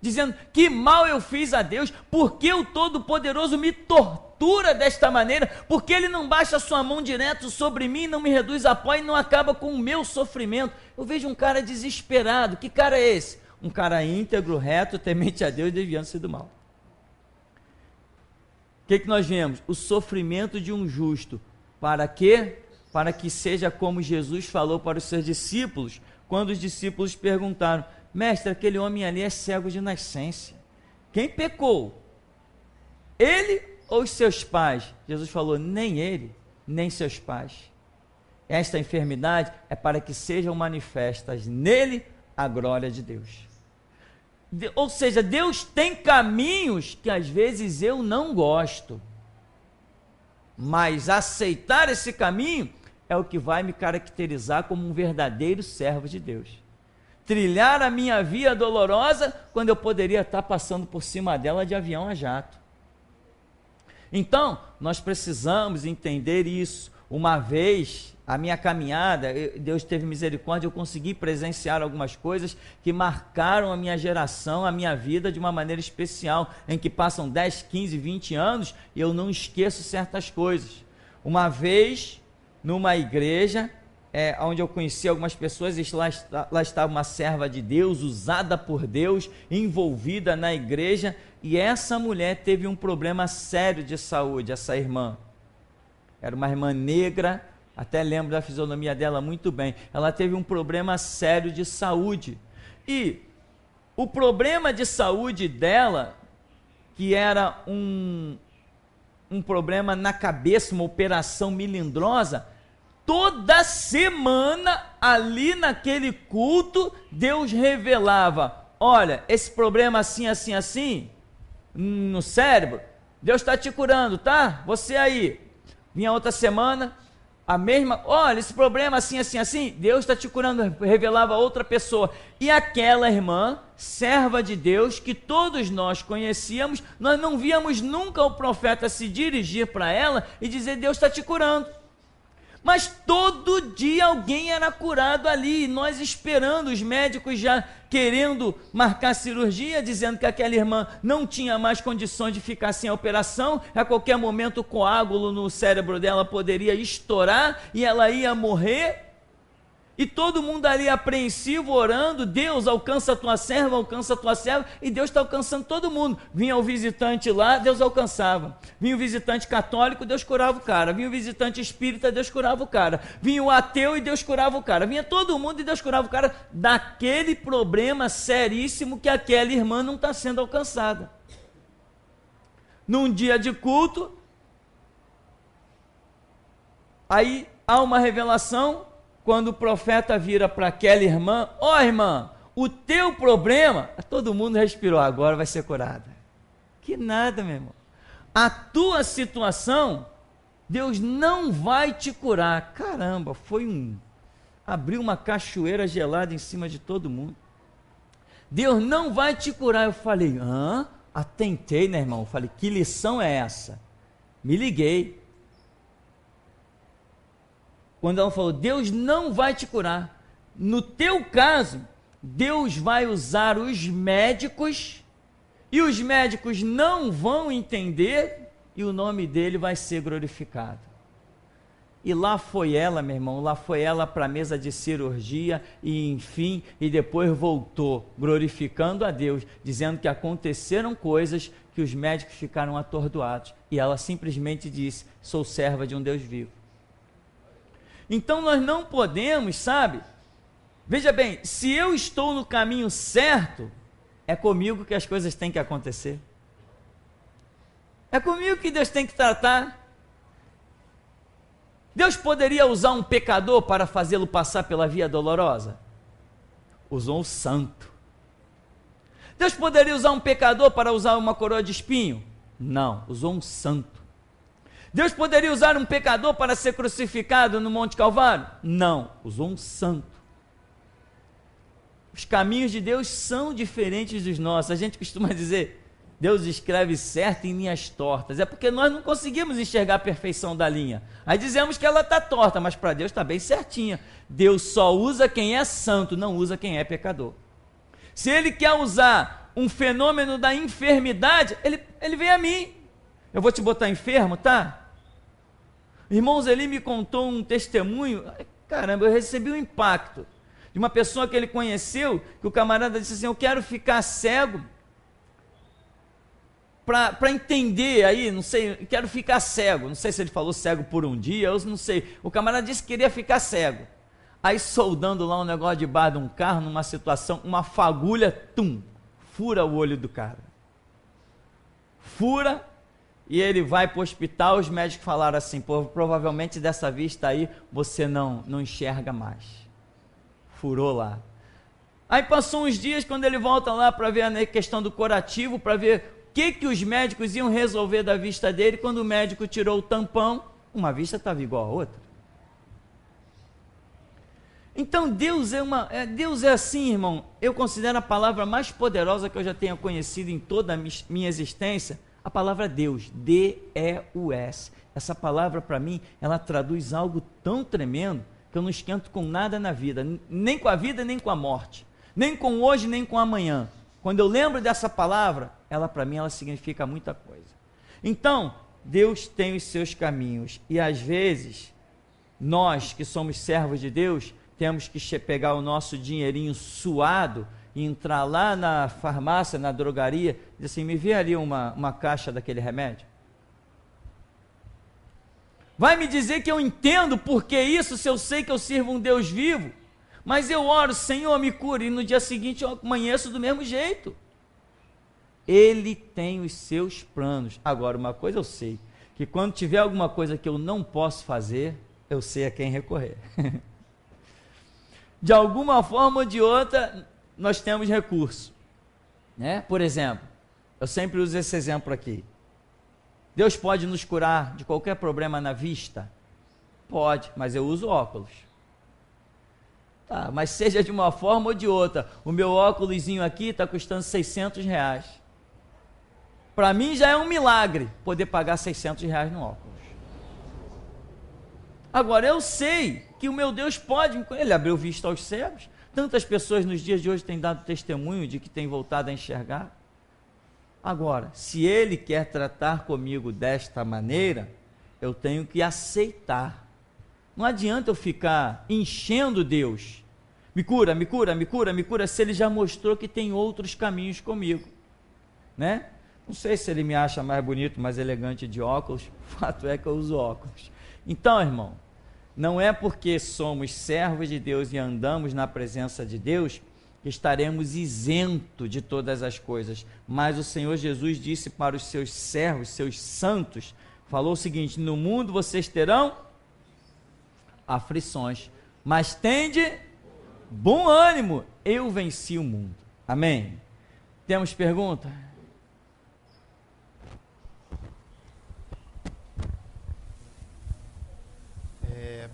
dizendo, que mal eu fiz a Deus, porque o Todo-Poderoso me tortura desta maneira, porque Ele não baixa a sua mão direto sobre mim, não me reduz a pó e não acaba com o meu sofrimento. Eu vejo um cara desesperado. Que cara é esse? Um cara íntegro, reto, temente a Deus e desviando-se do mal. O que nós vemos? O sofrimento de um justo. Para quê? Para que seja como Jesus falou para os seus discípulos, quando os discípulos perguntaram, mestre, aquele homem ali é cego de nascença. Quem pecou? Ele ou os seus pais? Jesus falou, nem ele, nem seus pais. Esta enfermidade é para que sejam manifestas nele a glória de Deus. Ou seja, Deus tem caminhos que às vezes eu não gosto, mas aceitar esse caminho é o que vai me caracterizar como um verdadeiro servo de Deus. Trilhar a minha via dolorosa quando eu poderia estar passando por cima dela de avião a jato. Então, nós precisamos entender isso. Uma vez, a minha caminhada, Deus teve misericórdia, eu consegui presenciar algumas coisas que marcaram a minha geração, a minha vida de uma maneira especial, em que passam 10, 15, 20 anos e eu não esqueço certas coisas. Uma vez, numa igreja, onde eu conheci algumas pessoas, e lá estava uma serva de Deus, usada por Deus, envolvida na igreja, e essa mulher teve um problema sério de saúde, essa irmã. Era uma irmã negra, até lembro da fisionomia dela muito bem. Ela teve um problema sério de saúde. E o problema de saúde dela, que era um problema na cabeça, uma operação melindrosa, toda semana, ali naquele culto, Deus revelava, olha, esse problema assim, assim, assim, no cérebro, Deus está te curando, tá? Você aí. Vinha outra semana, a mesma, olha, esse problema assim, assim, assim, Deus está te curando, revelava outra pessoa. E aquela irmã, serva de Deus, que todos nós conhecíamos, nós não víamos nunca o profeta se dirigir para ela e dizer, Deus está te curando. Mas todo dia alguém era curado ali, nós esperando, os médicos já querendo marcar cirurgia, dizendo que aquela irmã não tinha mais condições de ficar sem a operação, a qualquer momento o coágulo no cérebro dela poderia estourar e ela ia morrer. E todo mundo ali apreensivo, orando, Deus alcança a tua serva, e Deus está alcançando todo mundo. Vinha o visitante lá, Deus alcançava. Vinha o visitante católico, Deus curava o cara. Vinha o visitante espírita, Deus curava o cara. Vinha o ateu e Deus curava o cara. Vinha todo mundo e Deus curava o cara daquele problema seríssimo que aquela irmã não está sendo alcançada. Num dia de culto, aí há uma revelação. Quando o profeta vira para aquela irmã, irmã, o teu problema, todo mundo respirou, agora vai ser curada. Que nada, meu irmão. A tua situação, Deus não vai te curar. Caramba, abriu uma cachoeira gelada em cima de todo mundo. Deus não vai te curar. Eu falei, atentei, né, irmão? Eu falei, que lição é essa? Me liguei. Quando ela falou, Deus não vai te curar. No teu caso, Deus vai usar os médicos, e os médicos não vão entender, e o nome dele vai ser glorificado. E lá foi ela, meu irmão, lá foi ela para a mesa de cirurgia, e enfim, e depois voltou, glorificando a Deus, dizendo que aconteceram coisas que os médicos ficaram atordoados, e ela simplesmente disse, sou serva de um Deus vivo. Então nós não podemos, sabe? Veja bem, se eu estou no caminho certo, é comigo que as coisas têm que acontecer. É comigo que Deus tem que tratar. Deus poderia usar um pecador para fazê-lo passar pela via dolorosa? Usou um santo. Deus poderia usar um pecador para usar uma coroa de espinho? Não, usou um santo. Deus poderia usar um pecador para ser crucificado no Monte Calvário? Não, usou um santo. Os caminhos de Deus são diferentes dos nossos. A gente costuma dizer, Deus escreve certo em linhas tortas. É porque nós não conseguimos enxergar a perfeição da linha. Aí dizemos que ela está torta, mas para Deus está bem certinha. Deus só usa quem é santo, não usa quem é pecador. Se Ele quer usar um fenômeno da enfermidade, ele vem a mim. Eu vou te botar enfermo, tá? Irmãos, ele me contou um testemunho. Caramba, eu recebi um impacto de uma pessoa que ele conheceu, que o camarada disse assim: eu quero ficar cego para entender aí, não sei, quero ficar cego. Não sei se ele falou cego por um dia, eu não sei. O camarada disse que queria ficar cego. Aí soldando lá um negócio de barra de um carro, numa situação, uma fagulha, fura o olho do cara. Fura, e ele vai para o hospital. Os médicos falaram assim: provavelmente dessa vista aí você não enxerga mais. Furou lá. Aí passou uns dias, quando ele volta lá para ver a questão do curativo, para ver o que os médicos iam resolver da vista dele. Quando o médico tirou o tampão, uma vista estava igual a outra. Então Deus Deus é assim, irmão. Eu considero a palavra mais poderosa que eu já tenha conhecido em toda a minha existência, a palavra Deus, D-E-U-S. Essa palavra, para mim, ela traduz algo tão tremendo que eu não esquento com nada na vida, nem com a vida, nem com a morte, nem com hoje, nem com amanhã. Quando eu lembro dessa palavra, ela para mim, ela significa muita coisa. Então, Deus tem os seus caminhos, e às vezes, nós que somos servos de Deus, temos que pegar o nosso dinheirinho suado e entrar lá na farmácia, na drogaria, e dizer assim: me vê ali uma caixa daquele remédio. Vai me dizer que eu entendo por que isso, se eu sei que eu sirvo um Deus vivo? Mas eu oro: Senhor, me cure, e no dia seguinte eu amanheço do mesmo jeito. Ele tem os seus planos. Agora, uma coisa eu sei, que quando tiver alguma coisa que eu não posso fazer, eu sei a quem recorrer. De alguma forma ou de outra, nós temos recurso, né? Por exemplo, eu sempre uso esse exemplo aqui. Deus pode nos curar de qualquer problema na vista? Pode, mas eu uso óculos. Tá, mas seja de uma forma ou de outra, o meu óculosinho aqui está custando R$600. Para mim já é um milagre poder pagar R$600 no óculos. Agora, eu sei que o meu Deus pode, ele abriu vista aos cegos. Tantas pessoas nos dias de hoje têm dado testemunho de que têm voltado a enxergar. Agora, se ele quer tratar comigo desta maneira, eu tenho que aceitar. Não adianta eu ficar enchendo Deus. Me cura, me cura, me cura, me cura, se ele já mostrou que tem outros caminhos comigo, né? Não sei se ele me acha mais bonito, mais elegante de óculos, o fato é que eu uso óculos. Então, irmão, não é porque somos servos de Deus e andamos na presença de Deus que estaremos isentos de todas as coisas, mas o Senhor Jesus disse para os seus servos, seus santos, falou o seguinte: no mundo vocês terão aflições, mas tende bom ânimo, eu venci o mundo. Amém? Temos pergunta?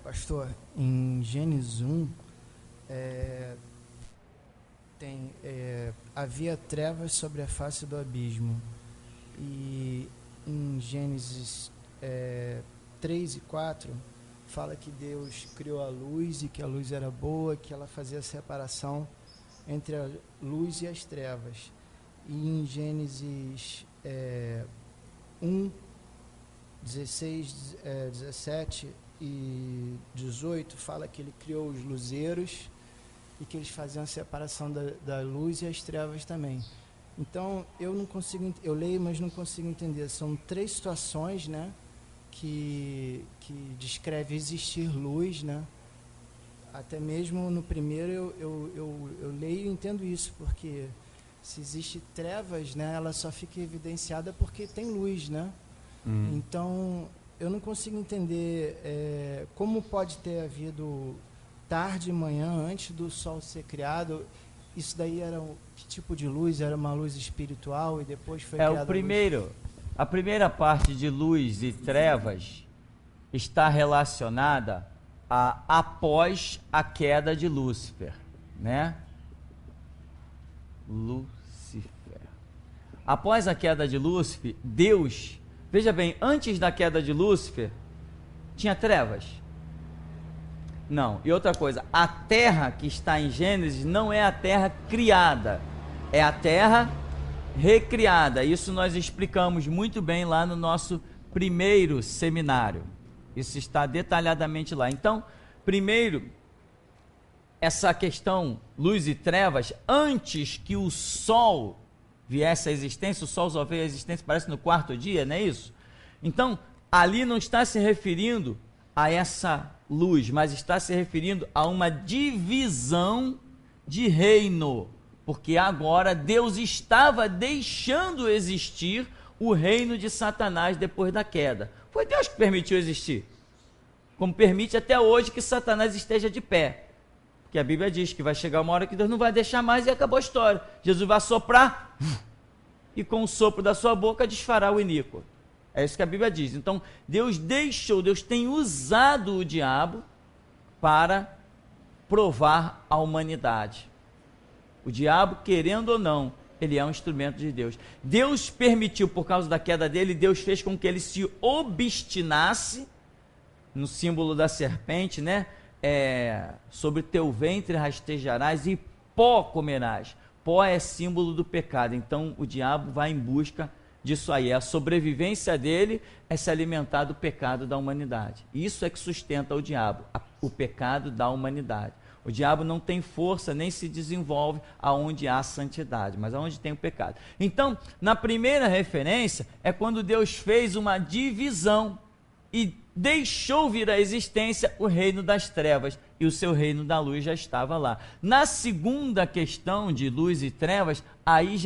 Pastor, em Gênesis 1, havia trevas sobre a face do abismo, e em Gênesis 3 e 4, fala que Deus criou a luz e que a luz era boa, que ela fazia a separação entre a luz e as trevas. E em Gênesis 1, 16, 17 e 18, fala que ele criou os luzeiros e que eles faziam a separação da luz e as trevas também. Então, eu leio, mas não consigo entender. São 3 situações, né, que descreve existir luz, né? Até mesmo no primeiro eu leio e entendo isso, porque se existe trevas, né, ela só fica evidenciada porque tem luz, né? Então, eu não consigo entender como pode ter havido tarde e manhã antes do sol ser criado. Isso daí era que tipo de luz? Era uma luz espiritual e depois foi criada a primeira parte de luz e trevas está relacionada após a queda de Lúcifer, né? Lúcifer. após a queda de Lúcifer, Deus, veja bem, antes da queda de Lúcifer, tinha trevas? Não. E outra coisa, a terra que está em Gênesis não é a terra criada, é a terra recriada. Isso nós explicamos muito bem lá no nosso primeiro seminário. Isso está detalhadamente lá. Então, primeiro, essa questão luz e trevas, antes que o sol viesse à existência, o sol só veio à existência, parece no quarto dia, não é isso? Então, ali não está se referindo a essa luz, mas está se referindo a uma divisão de reino, porque agora Deus estava deixando existir o reino de Satanás depois da queda. Foi Deus que permitiu existir, como permite até hoje que Satanás esteja de pé, porque a Bíblia diz que vai chegar uma hora que Deus não vai deixar mais e acabou a história. Jesus vai soprar e com o sopro da sua boca desfará o iníquo. É isso que a Bíblia diz. Então, Deus tem usado o diabo para provar a humanidade. O diabo, querendo ou não, ele é um instrumento de Deus. Deus permitiu, por causa da queda dele, Deus fez com que ele se obstinasse, no símbolo da serpente, né? Sobre teu ventre rastejarás e pó comerás. Pó é símbolo do pecado. Então, o diabo vai em busca disso aí. A sobrevivência dele é se alimentar do pecado da humanidade. Isso é que sustenta o diabo, o pecado da humanidade. O diabo não tem força, nem se desenvolve aonde há santidade, mas aonde tem o pecado. Então, na primeira referência, é quando Deus fez uma divisão e deixou vir à existência o reino das trevas, e o seu reino da luz já estava lá. Na segunda questão de luz e trevas, aí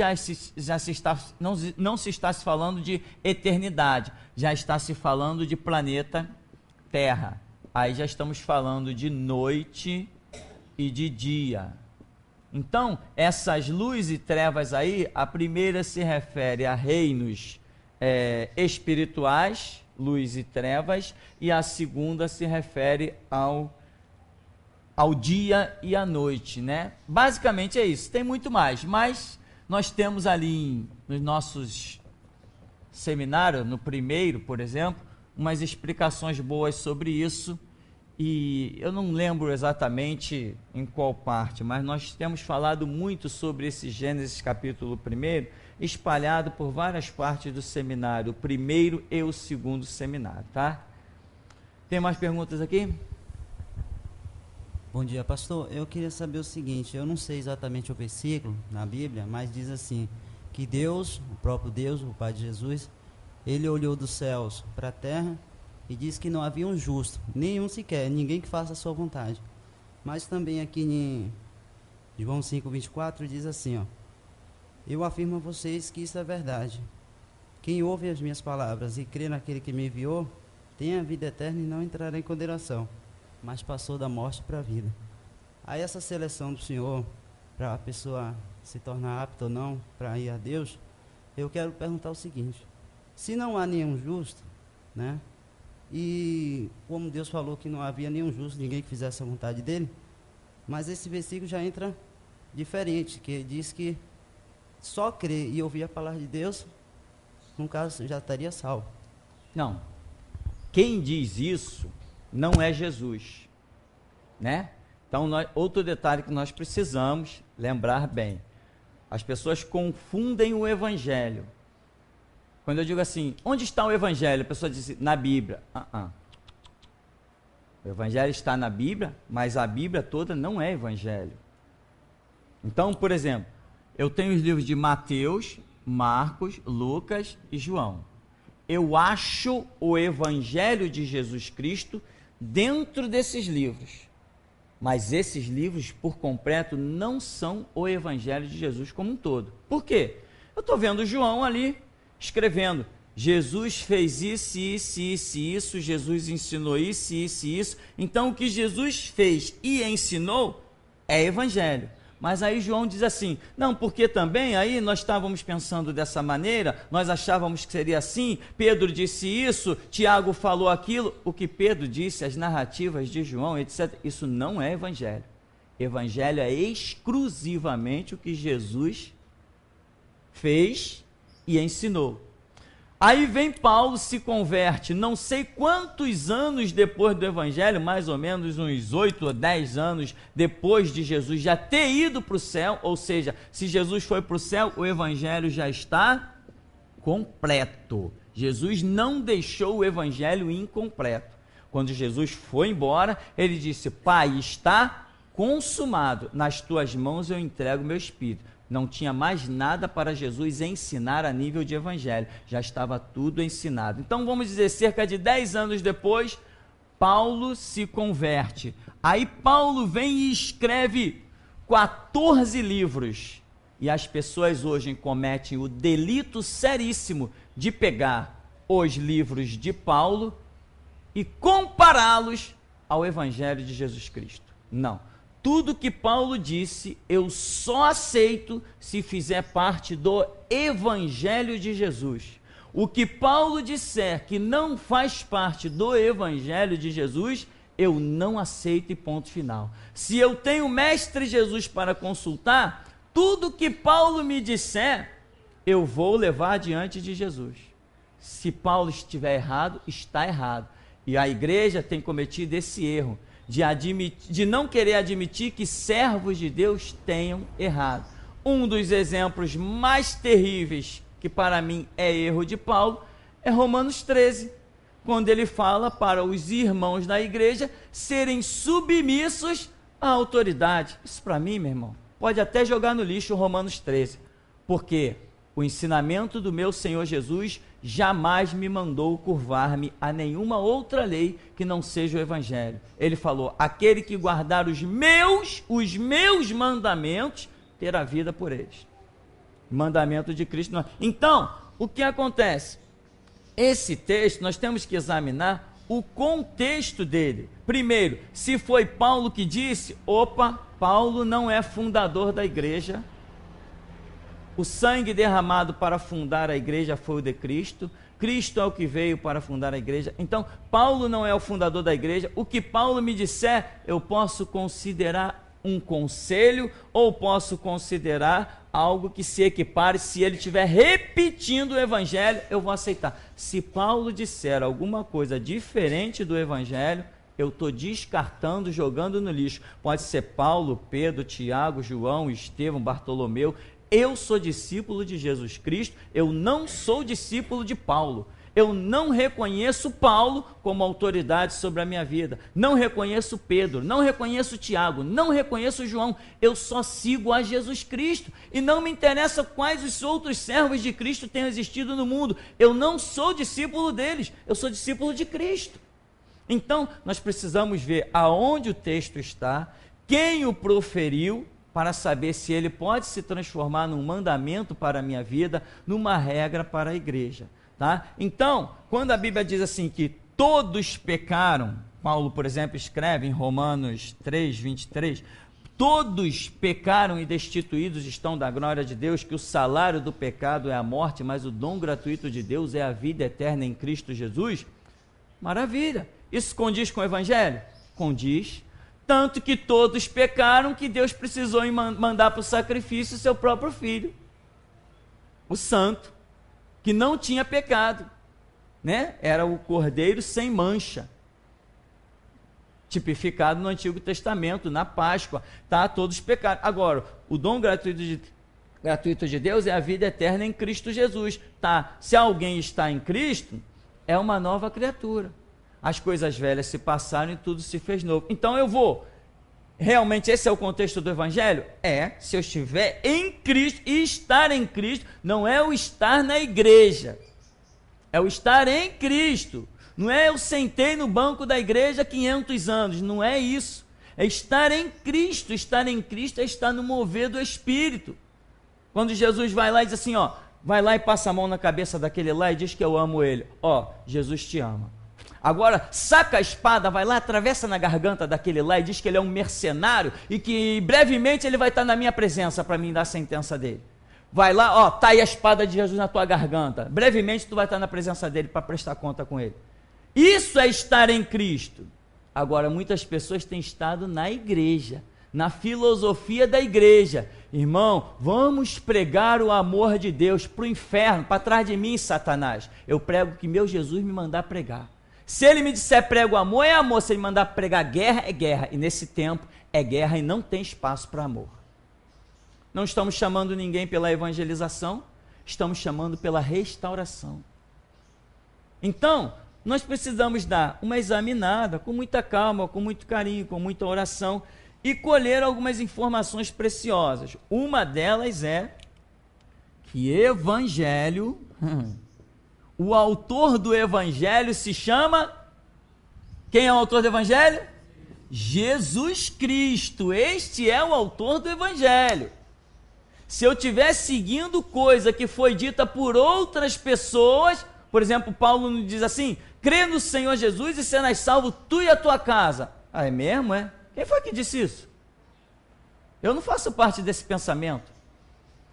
não se está se falando de eternidade, já está se falando de planeta Terra. Aí já estamos falando de noite e de dia. Então, essas luzes e trevas aí, a primeira se refere a reinos espirituais, luz e trevas, e a segunda se refere ao dia e à noite, né? Basicamente é isso, tem muito mais, mas nós temos ali nos nossos seminários, no primeiro, por exemplo, umas explicações boas sobre isso, e eu não lembro exatamente em qual parte, mas nós temos falado muito sobre esse Gênesis capítulo 1, espalhado por várias partes do seminário, o primeiro e o segundo seminário, tá? Tem mais perguntas aqui? Bom dia, pastor. Eu queria saber o seguinte, eu não sei exatamente o versículo na Bíblia, mas diz assim, que Deus, o próprio Deus, o Pai de Jesus, ele olhou dos céus para a terra e disse que não havia um justo, nenhum sequer, ninguém que faça a sua vontade. Mas também aqui em João 5:24 diz assim, ó, eu afirmo a vocês que isso é verdade. Quem ouve as minhas palavras e crê naquele que me enviou, tem a vida eterna e não entrará em condenação, mas passou da morte para a vida. Aí essa seleção do Senhor, para a pessoa se tornar apta ou não para ir a Deus, eu quero perguntar o seguinte, se não há nenhum justo, né? E como Deus falou que não havia nenhum justo, ninguém que fizesse a vontade dele, mas esse versículo já entra diferente, que diz que só crer e ouvir a palavra de Deus, no caso, já estaria salvo. Não. Quem diz isso não é Jesus, né? Então, outro detalhe que nós precisamos lembrar bem, as pessoas confundem o evangelho. Quando eu digo assim, onde está o evangelho? A pessoa diz, na Bíblia. O evangelho está na Bíblia, mas a Bíblia toda não é evangelho. Então, por exemplo, eu tenho os livros de Mateus, Marcos, Lucas e João. Eu acho o evangelho de Jesus Cristo dentro desses livros. Mas esses livros, por completo, não são o evangelho de Jesus como um todo. Por quê? Eu estou vendo João ali, escrevendo, Jesus fez isso, isso, isso, isso, Jesus ensinou isso, isso, isso. Então, o que Jesus fez e ensinou é evangelho. Mas aí João diz assim, não, porque também aí nós estávamos pensando dessa maneira, nós achávamos que seria assim, Pedro disse isso, Tiago falou aquilo, o que Pedro disse, as narrativas de João, etc., isso não é evangelho. Evangelho é exclusivamente o que Jesus fez e ensinou. Aí vem Paulo, se converte, não sei quantos anos depois do evangelho, mais ou menos uns 8 ou 10 anos depois de Jesus já ter ido para o céu, ou seja, se Jesus foi para o céu, o evangelho já está completo. Jesus não deixou o evangelho incompleto. Quando Jesus foi embora, ele disse: Pai, está consumado, nas tuas mãos eu entrego meu espírito. Não tinha mais nada para Jesus ensinar a nível de evangelho, já estava tudo ensinado. Então vamos dizer, cerca de 10 anos depois, Paulo se converte. Aí Paulo vem e escreve 14 livros. E as pessoas hoje cometem o delito seríssimo de pegar os livros de Paulo e compará-los ao evangelho de Jesus Cristo. Não. Tudo que Paulo disse, eu só aceito se fizer parte do evangelho de Jesus. O que Paulo disser que não faz parte do evangelho de Jesus, eu não aceito e ponto final. Se eu tenho o mestre Jesus para consultar, tudo que Paulo me disser, eu vou levar diante de Jesus. Se Paulo estiver errado, está errado. E a igreja tem cometido esse erro, de não querer admitir que servos de Deus tenham errado. Um dos exemplos mais terríveis, que para mim é erro de Paulo, é Romanos 13, quando ele fala para os irmãos da igreja serem submissos à autoridade. Isso para mim, meu irmão, pode até jogar no lixo Romanos 13, porque o ensinamento do meu Senhor Jesus jamais me mandou curvar-me a nenhuma outra lei que não seja o evangelho. Ele falou: aquele que guardar os meus mandamentos, terá vida por eles. Mandamento de Cristo não. Então, o que acontece? Esse texto, nós temos que examinar o contexto dele. Primeiro, se foi Paulo que disse, Paulo não é fundador da igreja. O sangue derramado para fundar a igreja foi o de Cristo. Cristo é o que veio para fundar a igreja. Então, Paulo não é o fundador da igreja. O que Paulo me disser, eu posso considerar um conselho ou posso considerar algo que se equipare. Se ele estiver repetindo o evangelho, eu vou aceitar. Se Paulo disser alguma coisa diferente do evangelho, eu estou descartando, jogando no lixo. Pode ser Paulo, Pedro, Tiago, João, Estevão, Bartolomeu. Eu sou discípulo de Jesus Cristo, eu não sou discípulo de Paulo. Eu não reconheço Paulo como autoridade sobre a minha vida. Não reconheço Pedro, não reconheço Tiago, não reconheço João. Eu só sigo a Jesus Cristo. E não me interessa quais os outros servos de Cristo tenham existido no mundo. Eu não sou discípulo deles, eu sou discípulo de Cristo. Então, nós precisamos ver aonde o texto está, quem o proferiu, para saber se ele pode se transformar num mandamento para a minha vida, numa regra para a igreja, tá? Então, quando a Bíblia diz assim que todos pecaram, Paulo, por exemplo, escreve em Romanos 3, 23, todos pecaram e destituídos estão da glória de Deus, que o salário do pecado é a morte, mas o dom gratuito de Deus é a vida eterna em Cristo Jesus. Maravilha! Isso condiz com o evangelho? Condiz. Tanto que todos pecaram, que Deus precisou mandar para o sacrifício o seu próprio filho, o santo, que não tinha pecado, né? Era o cordeiro sem mancha, tipificado no Antigo Testamento, na Páscoa, tá? Todos pecaram. Agora, o dom gratuito de Deus é a vida eterna em Cristo Jesus, tá? Se alguém está em Cristo, é uma nova criatura. As coisas velhas se passaram e tudo se fez novo. Então eu vou, realmente esse é o contexto do evangelho? Se eu estiver em Cristo, e estar em Cristo não é o estar na igreja, é o estar em Cristo. Não é eu sentei no banco da igreja há 500 anos, não é isso. É estar em Cristo é estar no mover do Espírito. Quando Jesus vai lá e diz assim, vai lá e passa a mão na cabeça daquele lá e diz que eu amo ele. Jesus te ama. Agora, saca a espada, vai lá, atravessa na garganta daquele lá e diz que ele é um mercenário e que brevemente ele vai estar na minha presença para mim dar a sentença dele. Vai lá, tá aí a espada de Jesus na tua garganta. Brevemente tu vai estar na presença dele para prestar conta com ele. Isso é estar em Cristo. Agora, muitas pessoas têm estado na igreja, na filosofia da igreja. Irmão, vamos pregar o amor de Deus para o inferno, para trás de mim, Satanás. Eu prego o que meu Jesus me mandar pregar. Se ele me disser prego amor, é amor. Se ele mandar pregar guerra, é guerra. E nesse tempo é guerra e não tem espaço para amor. Não estamos chamando ninguém pela evangelização, estamos chamando pela restauração. Então, nós precisamos dar uma examinada com muita calma, com muito carinho, com muita oração e colher algumas informações preciosas. Uma delas é que evangelho, o autor do evangelho se chama... Quem é o autor do evangelho? Jesus Cristo. Este é o autor do evangelho. Se eu estiver seguindo coisa que foi dita por outras pessoas, por exemplo, Paulo nos diz assim, crê no Senhor Jesus e serás salvo tu e a tua casa. Ah, é mesmo, é? Quem foi que disse isso? Eu não faço parte desse pensamento.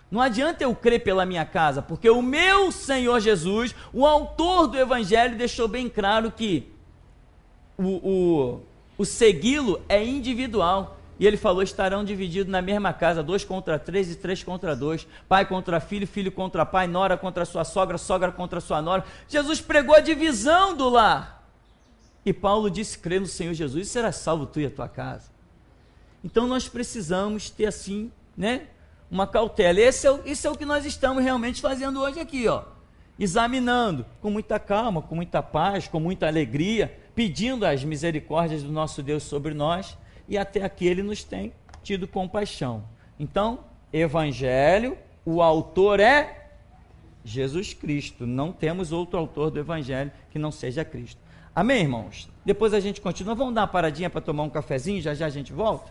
Não adianta eu crer pela minha casa, porque o meu Senhor Jesus, o autor do evangelho, deixou bem claro que o segui-lo é individual. E ele falou, estarão divididos na mesma casa, 2 contra 3 e 3 contra 2, pai contra filho, filho contra pai, nora contra sua sogra, sogra contra sua nora. Jesus pregou a divisão do lar. E Paulo disse, crê no Senhor Jesus e serás salvo tu e a tua casa. Então nós precisamos ter assim, né, uma cautela. Isso é o que nós estamos realmente fazendo hoje aqui, ó. Examinando com muita calma, com muita paz, com muita alegria, pedindo as misericórdias do nosso Deus sobre nós, e até aqui ele nos tem tido compaixão. Então, evangelho, o autor é Jesus Cristo. Não temos outro autor do evangelho que não seja Cristo. Amém, irmãos? Depois a gente continua. Vamos dar uma paradinha para tomar um cafezinho, já já a gente volta?